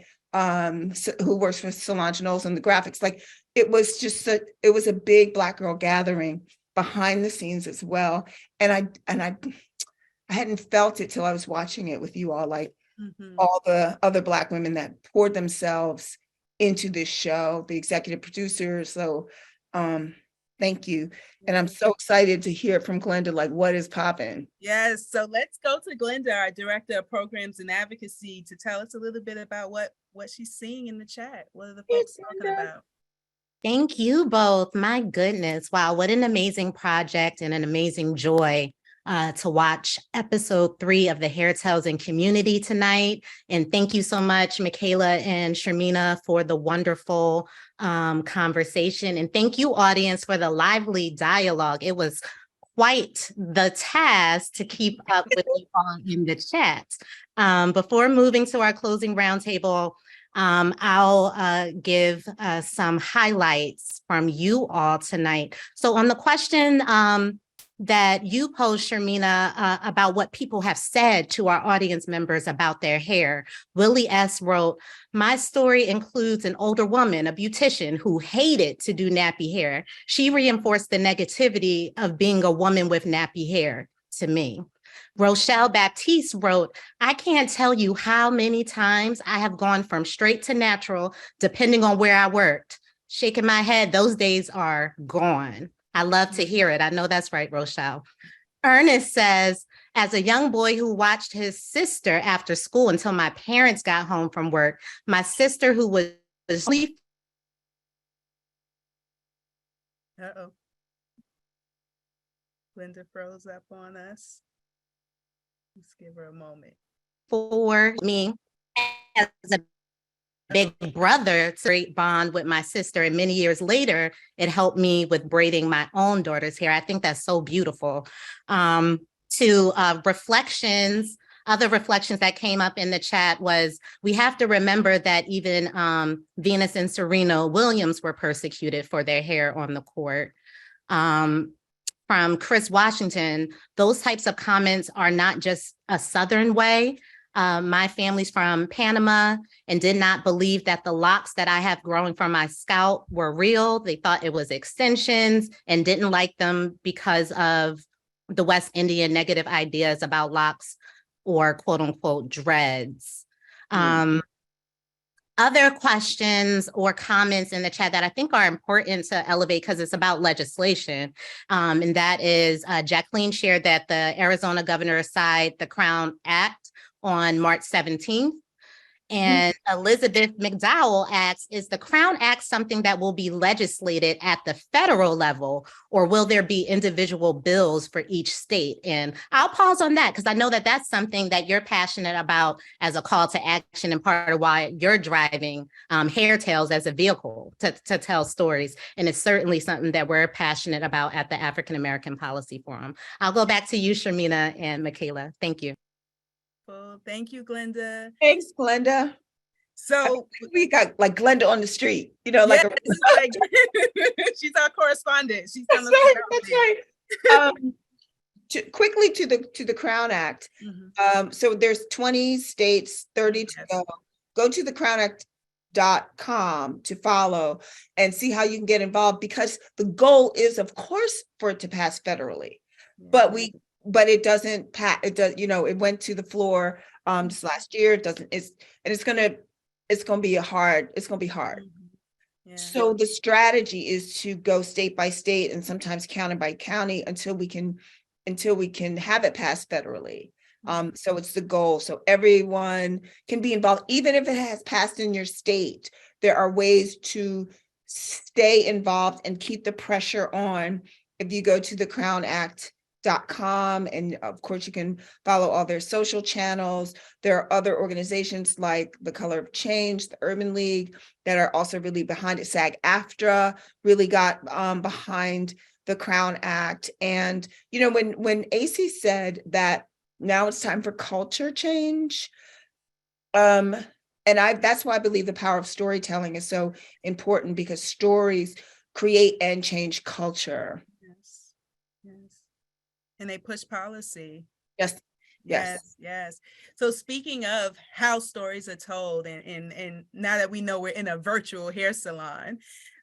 who works for Solange Knowles and the graphics. Like it was just it was a big Black girl gathering behind the scenes as well. And I hadn't felt it till I was watching it with you all, like all the other Black women that poured themselves into this show, the executive producers. So thank you. And I'm so excited to hear from Glenda, like what is popping. Yes, so let's go to Glenda, our Director of Programs and Advocacy, to tell us a little bit about what she's seeing in the chat. What are the folks talking about? Thank you both. My goodness. Wow, what an amazing project and an amazing joy to watch episode 3 of the Hair Tales and Community tonight. And thank you so much, Michaela and Shermena, for the wonderful conversation. And thank you, audience, for the lively dialogue. It was quite the task to keep up with you all in the chat. Before moving to our closing roundtable, I'll give some highlights from you all tonight. So on the question that you posed, Shermena, about what people have said to our audience members about their hair, Willie S. wrote, "My story includes an older woman, a beautician, who hated to do nappy hair. She reinforced the negativity of being a woman with nappy hair to me." Rochelle Baptiste wrote, "I can't tell you how many times I have gone from straight to natural, depending on where I worked." Shaking my head, those days are gone. I love to hear it. I know that's right, Rochelle. Ernest says, as a young boy who watched his sister after school until my parents got home from work, my sister who was asleep. Uh-oh. Linda froze up on us. Let's give her a moment. For me as a big brother to great bond with my sister, and many years later it helped me with braiding my own daughter's hair. I think that's so beautiful. To reflections, other reflections that came up in the chat was, we have to remember that even Venus and Serena Williams were persecuted for their hair on the court. From Chris Washington, those types of comments are not just a Southern way. My family's from Panama and did not believe that the locks that I have growing from my scalp were real. They thought it was extensions and didn't like them because of the West Indian negative ideas about locks or quote unquote dreads. Other questions or comments in the chat that I think are important to elevate because it's about legislation. And that is Jacqueline shared that the Arizona governor signed the Crown Act on March 17th. And Elizabeth McDowell asks, is the Crown Act something that will be legislated at the federal level, or will there be individual bills for each state? And I'll pause on that because I know that that's something that you're passionate about as a call to action and part of why you're driving Hair Tales as a vehicle to tell stories. And it's certainly something that we're passionate about at the African American Policy Forum. I'll go back to you, Shermena and Michaela. Thank you. Well, thank you, Glenda. Thanks, Glenda. So We got like Glenda on the street, you know, like, she's our correspondent. She's that's right, that's right. Quickly to the Crown Act. So there's 20 states, 30 to go. Go to thecrownact.com to follow and see how you can get involved, because the goal is, of course, for it to pass federally. But it doesn't pass. It does, you know, it went to the floor just last year. It doesn't, it's gonna be hard. Yeah. So the strategy is to go state by state and sometimes county by county until we can have it passed federally. So it's the goal. So everyone can be involved, even if it has passed in your state. There are ways to stay involved and keep the pressure on. If you go to thecrownact.com, and of course you can follow all their social channels. There are other organizations like the Color of Change, the Urban League, that are also really behind it. SAG-AFTRA really got behind the Crown Act. And you know, when AC said that now it's time for culture change, and that's why I believe the power of storytelling is so important, because stories create and change culture. And they push policy. Yes. So speaking of how stories are told, and now that we know we're in a virtual hair salon,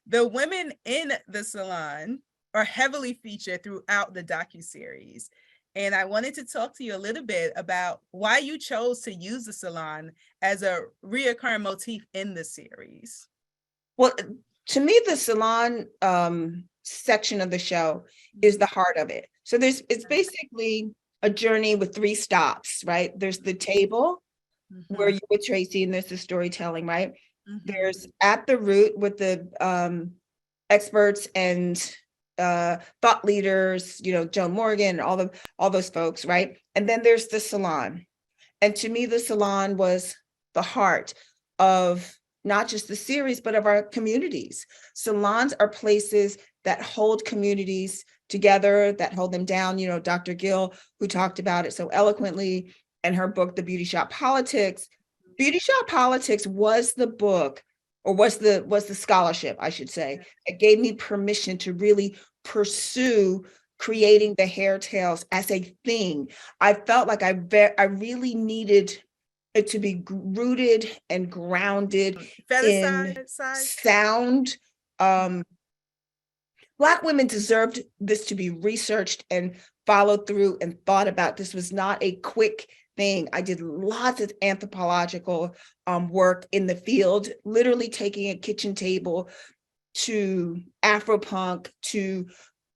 the women in the salon are heavily featured throughout the docu-series. And I wanted to talk to you a little bit about why you chose to use the salon as a reoccurring motif in the series. Well, to me, the salon section of the show is the heart of it. So it's basically a journey with 3 stops, right? There's the table where you're with Tracy, and there's the storytelling, right? There's at the root with the experts and thought leaders, you know, Joan Morgan, all those folks, right? And then there's the salon. And to me, the salon was the heart of not just the series, but of our communities. Salons are places that hold communities together, that hold them down. You know, Dr. Gill, who talked about it so eloquently in her book, The Beauty Shop Politics. Beauty Shop Politics was the book, or was the scholarship, I should say, it gave me permission to really pursue creating the Hair Tales as a thing. I felt like I really needed it to be rooted and grounded in sound. Black women deserved this to be researched and followed through and thought about. This was not a quick thing. I did lots of anthropological work in the field, literally taking a kitchen table to Afropunk, to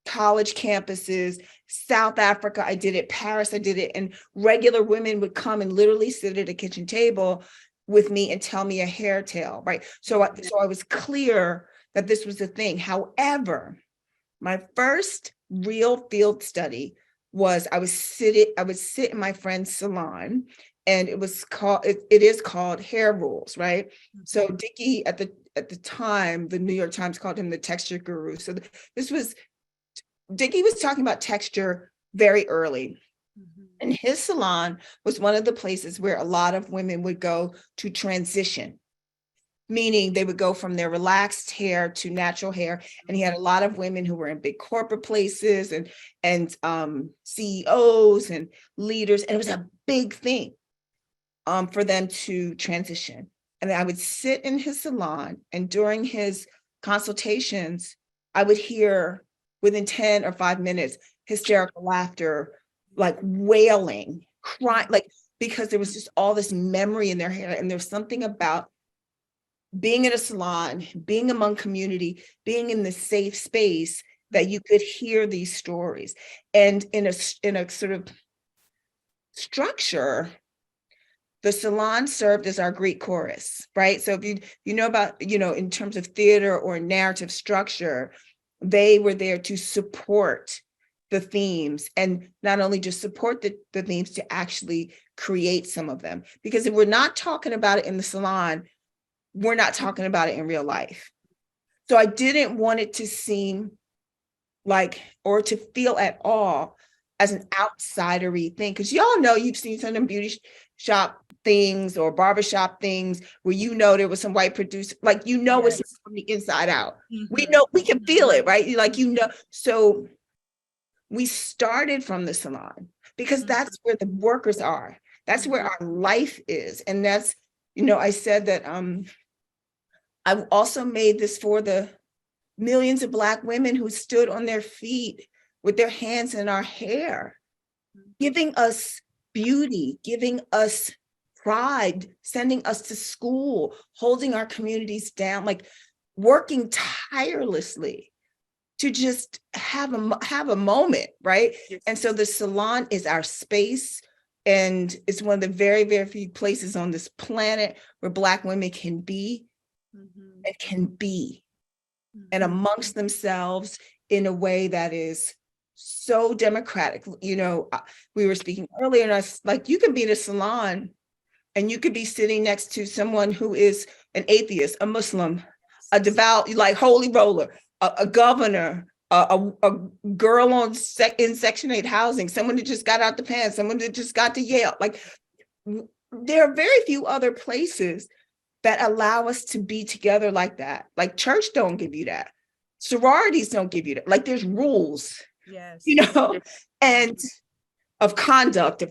college campuses, South Africa, I did it, Paris, I did it. And regular women would come and literally sit at a kitchen table with me and tell me a hair tale, right? So I was clear that this was a thing. However, my first real field study was I would sit in my friend's salon, and it is called Hair Rules, right? So Dickie at the time, the New York Times called him the texture guru. So Dickie was talking about texture very early. And his salon was one of the places where a lot of women would go to transition, meaning they would go from their relaxed hair to natural hair. And he had a lot of women who were in big corporate places and CEOs and leaders. And it was a big thing for them to transition. And I would sit in his salon, and during his consultations, I would hear within 10 or 5 minutes, hysterical laughter, like wailing, crying, like, because there was just all this memory in their hair. And there's something about being in a salon, being among community, being in the safe space that you could hear these stories. And in a sort of structure, the salon served as our Greek chorus, right? So if you know about, in terms of theater or narrative structure, they were there to support the themes, and not only just support the themes, to actually create some of them. Because if we're not talking about it in the salon, we're not talking about it in real life. So I didn't want it to seem like, or to feel at all as an outsidery thing. Because y'all know, you've seen some of them beauty shop things or barbershop things where there was some white producer, like, Yes. It's from the inside out. We know, we can feel it, right? So we started from the salon because that's where the workers are. That's where our life is. And that's, I said that I also made this for the millions of Black women who stood on their feet with their hands in our hair, giving us beauty, giving us pride, sending us to school, holding our communities down, like working tirelessly to just have a moment, right? Yes. And so the salon is our space, and it's one of the very, very few places on this planet where Black women can be and can be and amongst themselves in a way that is so democratic. We were speaking earlier, and I was like, you can be in a salon and you could be sitting next to someone who is an atheist, a Muslim, a devout, like holy roller, a governor, a girl in Section 8 housing, someone that just got out the pen, someone that just got to Yale. Like, there are very few other places that allow us to be together like that. Like, church don't give you that. Sororities don't give you that. Like, there's rules, Yes, and of conduct,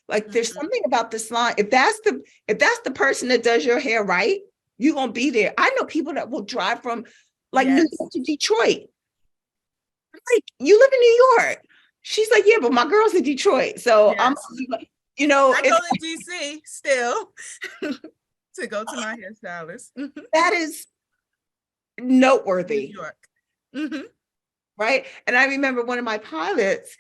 like there's something about this line. If that's the person that does your hair right, you're gonna be there. I know people that will drive from like New York to Detroit. Like, you live in New York. She's like, yeah, but my girl's in Detroit. So I'm like, I go to DC still to go to my hairstylist. That is noteworthy. New York. Right. And I remember one of my pilots,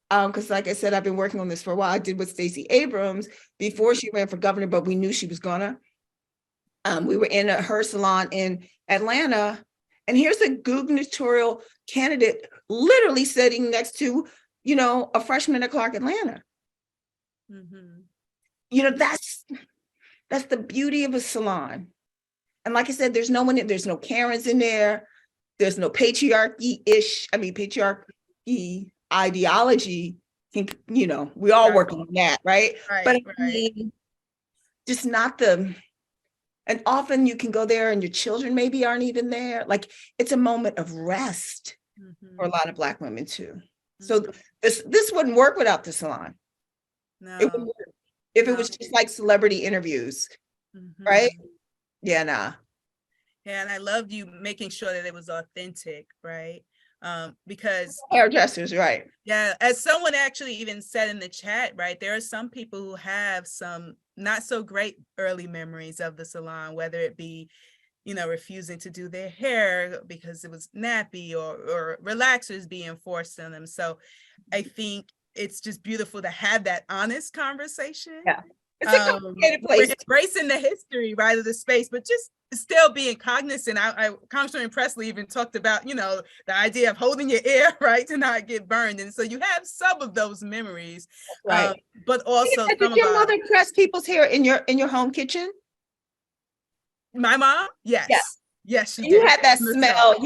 because like I said, I've been working on this for a while. I did with Stacey Abrams before she ran for governor, but we knew she was gonna. We were in her salon in Atlanta, and here's a gubernatorial candidate literally sitting next to, a freshman at Clark Atlanta. That's the beauty of a salon. And like I said, there's no Karens in there. There's no patriarchy ideology. We all working on that, right? But just not and often you can go there and your children maybe aren't even there. Like, it's a moment of rest for a lot of Black women too. So this wouldn't work without the salon. No. It wouldn't work if it was just like celebrity interviews, right? Yeah, nah. Yeah, and I loved you making sure that it was authentic, right? Because hairdressers, right? Yeah, as someone actually even said in the chat, right? There are some people who have some not so great early memories of the salon, whether it be refusing to do their hair because it was nappy or relaxers being forced on them. So I think it's just beautiful to have that honest conversation. Yeah. It's a complicated place. We're embracing the history, right, of the space, but just still being cognizant. Congressman Presley even talked about, the idea of holding your ear, right, to not get burned. And so you have some of those memories, Right. But also Did your mother press people's hair in your home kitchen? My mom? Yes. Yeah. Yes, she You did. had that smell.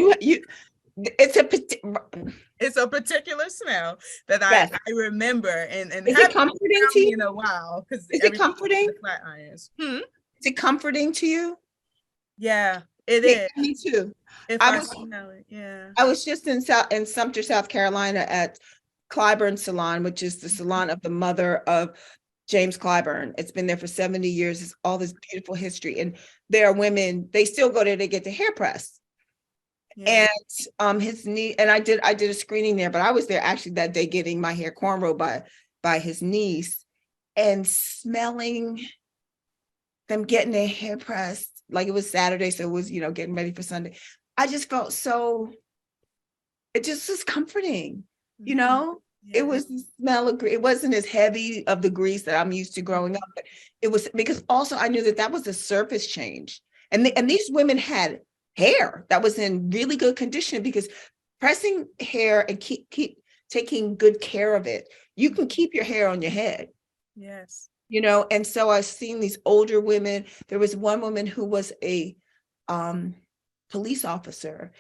It's a particular smell that yes. I remember and is it comforting to you in a while because is it comforting? Flat irons. Is it comforting to you? Yeah, it is. Me too. If I smell it, yeah. I was just in Sumter, South Carolina at Clyburn Salon, which is the salon of the mother of James Clyburn. It's been there for 70 years. It's all this beautiful history. And there are women, they still go there to get the hair pressed. Yeah. And his knee, and I did a screening there, but I was there actually that day getting my hair cornrowed by his niece and smelling them getting their hair pressed. Like it was Saturday, so it was, getting ready for Sunday. I just felt it just was comforting, Yeah. It was the smell of grease. It wasn't as heavy of the grease that I'm used to growing up, but it was because also I knew that was a surface change. And these women had hair that was in really good condition because pressing hair and keep taking good care of it, you can keep your hair on your head. Yes. And so I've seen these older women. There was one woman who was a police officer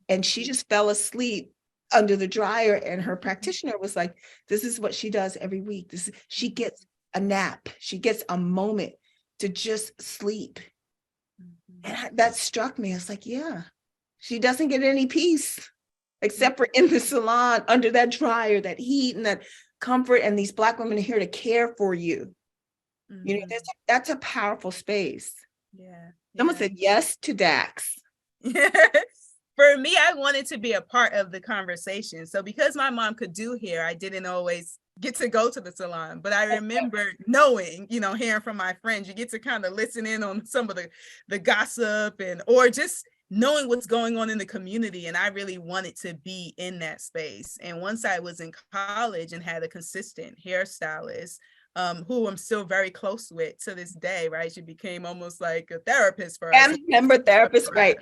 and she just fell asleep under the dryer and her practitioner was like, this is what she does every week. She gets a nap. She gets a moment to just sleep. And that struck me. I was like, yeah, she doesn't get any peace except for in the salon under that dryer, that heat and that comfort. And these Black women are here to care for you. That's a powerful space. Yeah. Someone said yes to Dax. For me, I wanted to be a part of the conversation. So because my mom could do hair, I didn't always get to go to the salon, but I remember knowing, hearing from my friends, you get to kind of listen in on some of the gossip or just knowing what's going on in the community. And I really wanted to be in that space. And once I was in college and had a consistent hairstylist, who I'm still very close with to this day, right? She became almost like a therapist for us. Member therapist, right?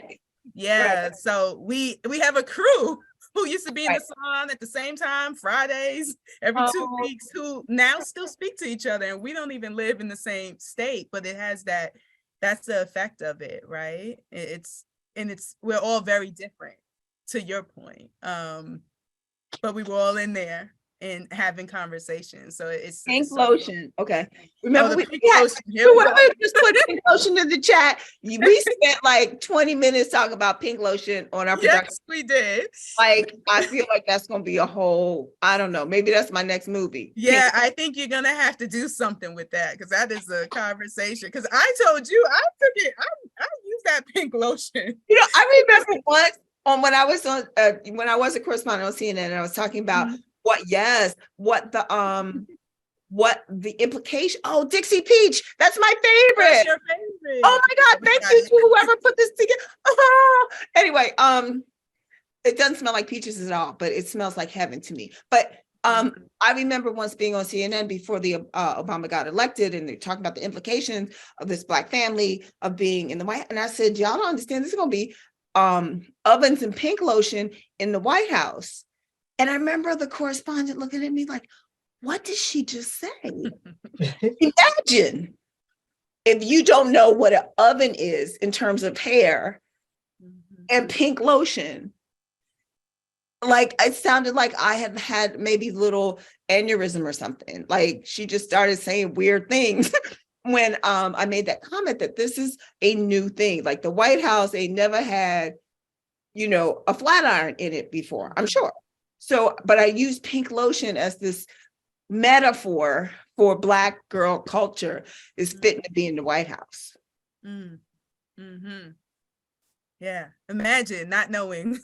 Yeah, right. So we have a crew who used to be in the salon at the same time, Fridays, every 2 weeks, who now still speak to each other. And we don't even live in the same state, but it has that's the effect of it, right? We're all very different, to your point. But we were all in there and having conversations. So it's pink lotion. Okay. Remember whoever just put pink lotion in the chat. We spent like 20 minutes talking about pink lotion on our production. Yes, we did. Like, I feel like that's going to be a whole, I don't know, maybe that's my next movie. Yeah, I think you're going to have to do something with that because that is a conversation. Because I told you, I used that pink lotion. I remember once when I was a correspondent on CNN and I was talking about what the implication. Oh, Dixie Peach, that's my favorite. That's your favorite. Oh my God, thank you to whoever put this together. Anyway, it doesn't smell like peaches at all, but it smells like heaven to me. But I remember once being on CNN before the Obama got elected, and they're talking about the implications of this Black family of being in the White House. And I said, y'all don't understand, this is going to be ovens and pink lotion in the White House. And I remember the correspondent looking at me like, what did she just say? Imagine if you don't know what an oven is in terms of hair and pink lotion. Like, it sounded like I had maybe little aneurysm or something. Like, she just started saying weird things when I made that comment that this is a new thing. Like, the White House, they never had, a flat iron in it before, I'm sure. So, but I use pink lotion as this metaphor for Black girl culture is fitting to be in the White House. Yeah, imagine not knowing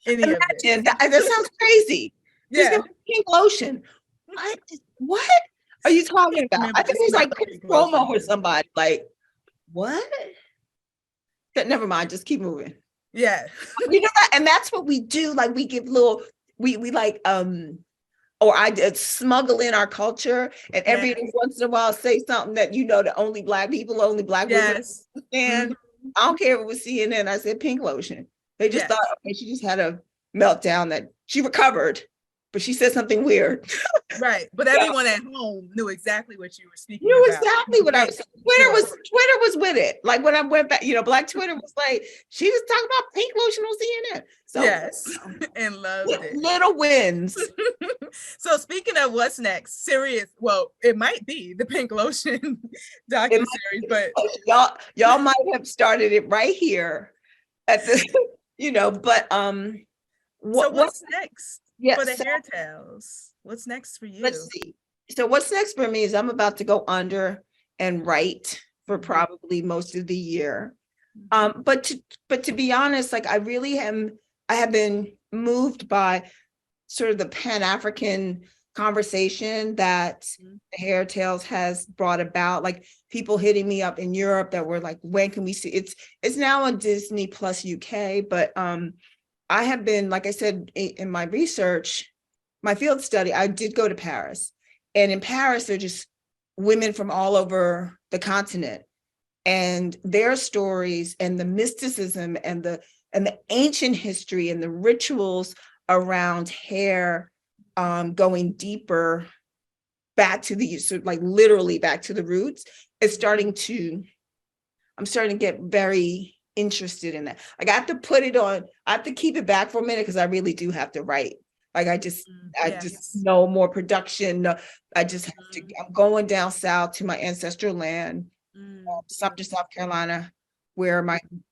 any of it. That sounds crazy. Yeah, pink lotion. What are you talking about? I think it was like promo or somebody. Like, what? Never mind, just keep moving. Yeah. You know that, and that's what we do. Like we give little, we like or I did smuggle in our culture, and every Yes. once in a while say something that that only Black people, only Black women Yes. understand. Mhm. I don't care if it was CNN. I said pink lotion. They just Yes. thought, okay, she just had a meltdown, that she recovered, but she said something weird. Right. But everyone at home knew exactly what you were speaking Knew about. exactly what I was saying. Twitter Sure. was with it. Like when I went back, Black Twitter was like, she was talking about pink lotion on CNN. So Yes. And loved it. little wins. So speaking of what's next, serious, well, it might be the Pink Lotion docu-series, but y'all might have started it right here at the, but so what's next yeah, for the so Hair Tales? What's next for you? let's see. So what's next for me is I'm about to go under and write for probably most of the year. But to be honest, like I have been moved by sort of the Pan-African conversation that the Hair Tales has brought about, like people hitting me up in Europe that were like, when can we see it's now on Disney Plus UK, but I have been, like I said, in my research, my field study, I did go to Paris, and in Paris they're just women from all over the continent, and their stories and the mysticism and the ancient history and the rituals around hair, going deeper back to like literally back to the roots, is I'm starting to get very interested in that. Like I have to keep it back for a minute because I really do have to write. Like I just know more production. I just have to, I'm going down south to my ancestral land, Sumter, South Carolina, where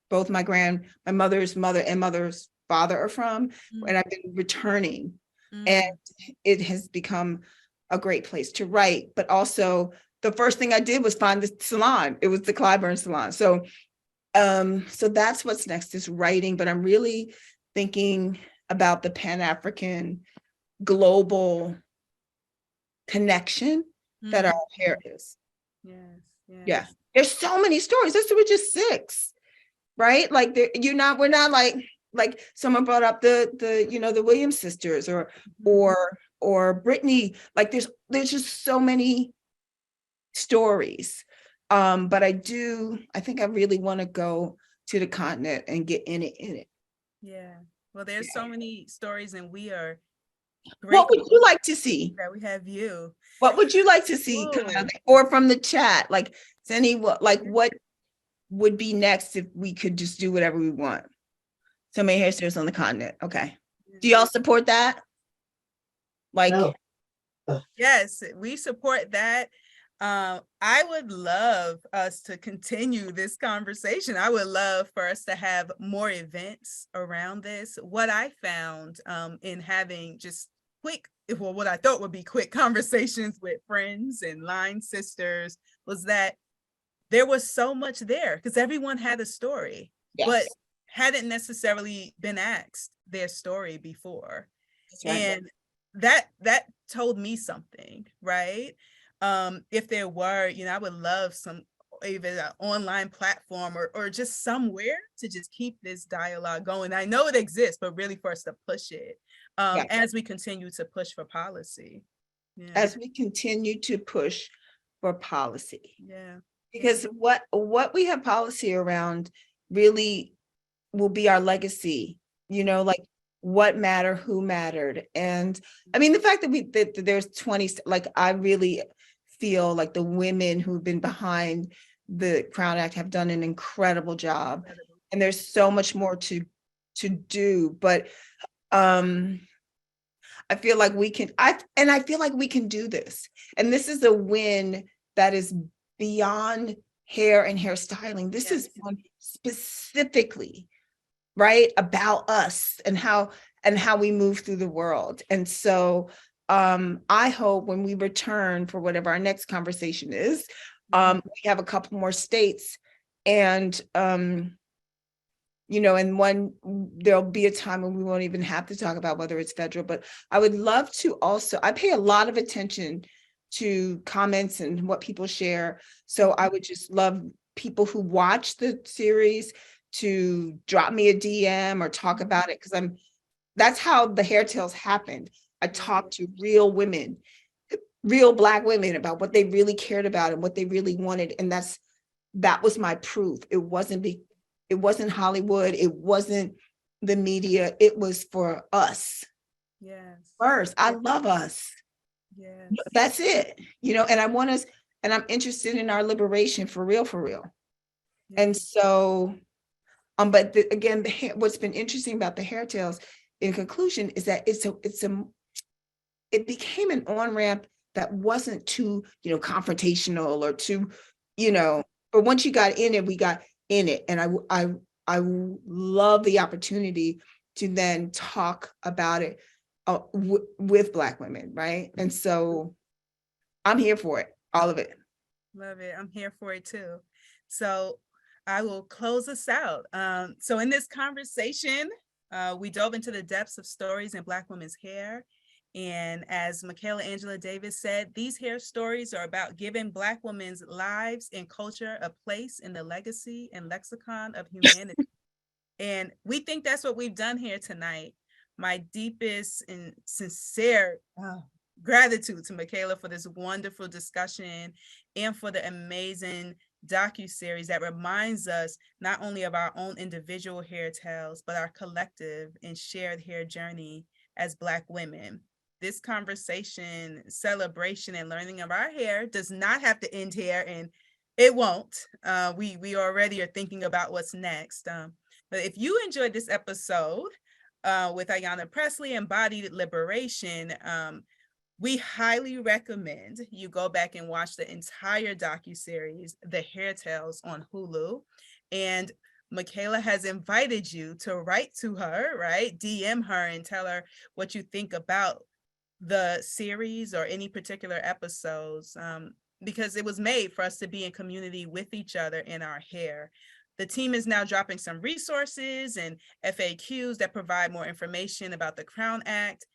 both my mother's mother and mother's father are from, and I've been returning, and it has become a great place to write. But also, the first thing I did was find the salon. It was the Clyburn salon. So that's what's next, is writing. But I'm really thinking about the Pan-African global connection that our hair is. Yeah, there's so many stories. This was just 6, right? Like we're not like someone brought up the Williams sisters or Brittany. Like there's just so many stories. But I think I really want to go to the continent and get in it. Yeah. Well, there's so many stories, and we are What would you like to see? that we have you. What would you like to see come out of it? Or from the chat? Like, what would be next if we could just do whatever we want? So many hairstylists on the continent. Okay. Do y'all support that? Like, No. Yes, we support that. I would love us to continue this conversation. I would love for us to have more events around this. What I found in having just what I thought would be quick conversations with friends and line sisters was that there was so much there because everyone had a story, but hadn't necessarily been asked their story before. right. And that told me something, right? If there were, I would love even an online platform or just somewhere to just keep this dialogue going. I know it exists, but really for us to push it as we continue to push for policy. Yeah. As we continue to push for policy. Yeah. Because what we have policy around really will be our legacy, like what mattered, who mattered. And I mean, the fact that there's 20, like I really feel like the women who've been behind the Crown Act have done an incredible job. And there's so much more to do. But I feel like we can, I feel like we can do this. And this is a win that is beyond hair and hairstyling. This is one specifically, right, about us and how we move through the world. And so I hope when we return for whatever our next conversation is, we have a couple more states, and and there'll be a time when we won't even have to talk about whether it's federal. But I would love to also, I pay a lot of attention to comments and what people share. So I would just love people who watch the series to drop me a DM or talk about it, because that's how the Hair Tales happened. I talked to real women, real Black women, about what they really cared about and what they really wanted. And that was my proof. It wasn't Hollywood. It wasn't the media. It was for us. Yes. First, I love us. Yes. That's it. And I want us, and I'm interested in our liberation for real, for real. And so, but again, what's been interesting about the Hair Tales, in conclusion, is that it became an on-ramp that wasn't too, confrontational or too, but once you got in it, we got in it. And I love the opportunity to then talk about it with Black women, right? And so I'm here for it, all of it. Love it. I'm here for it too. So I will close us out. So in this conversation, we dove into the depths of stories in Black women's hair. And as Michaela Angela Davis said, these hair stories are about giving Black women's lives and culture a place in the legacy and lexicon of humanity. And we think that's what we've done here tonight. My deepest and sincere gratitude to Michaela for this wonderful discussion and for the amazing docu-series that reminds us not only of our own individual hair tales, but our collective and shared hair journey as Black women. This conversation, celebration, and learning of our hair does not have to end here, and it won't. We already are thinking about what's next. But if you enjoyed this episode with Ayanna Presley, Embodied Liberation, we highly recommend you go back and watch the entire docu-series, The Hair Tales, on Hulu. And Michaela has invited you to write to her, right? DM her and tell her what you think about the series or any particular episodes, because it was made for us to be in community with each other in our hair. The team is now dropping some resources and FAQs that provide more information about the Crown Act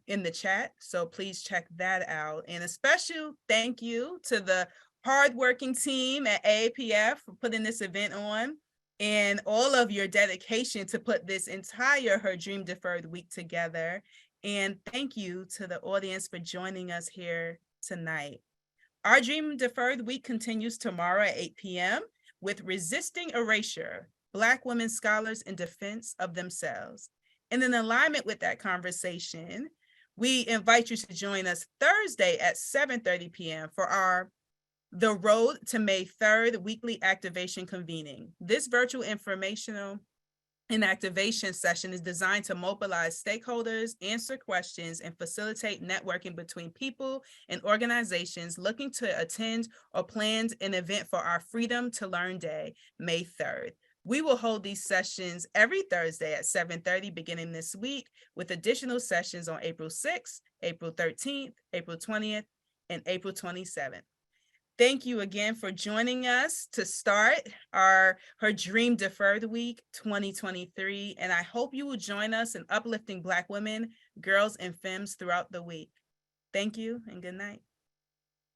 in the chat. So please check that out. And a special thank you to the hardworking team at AAPF for putting this event on and all of your dedication to put this entire Her Dream Deferred week together. And thank you to the audience for joining us here tonight. Our Dream Deferred week continues tomorrow at 8 p.m. with Resisting Erasure, Black Women Scholars in Defense of Themselves. And in alignment with that conversation, we invite you to join us Thursday at 7:30 p.m. for the Road to May 3rd weekly activation convening. This virtual informational and activation session is designed to mobilize stakeholders, answer questions, and facilitate networking between people and organizations looking to attend or plan an event for our Freedom to Learn Day, May 3rd. We will hold these sessions every Thursday at 7:30 beginning this week, with additional sessions on April 6th, April 13th, April 20th, and April 27th. Thank you again for joining us to start Her Dream Deferred Week 2023. And I hope you will join us in uplifting Black women, girls, and femmes throughout the week. Thank you and good night.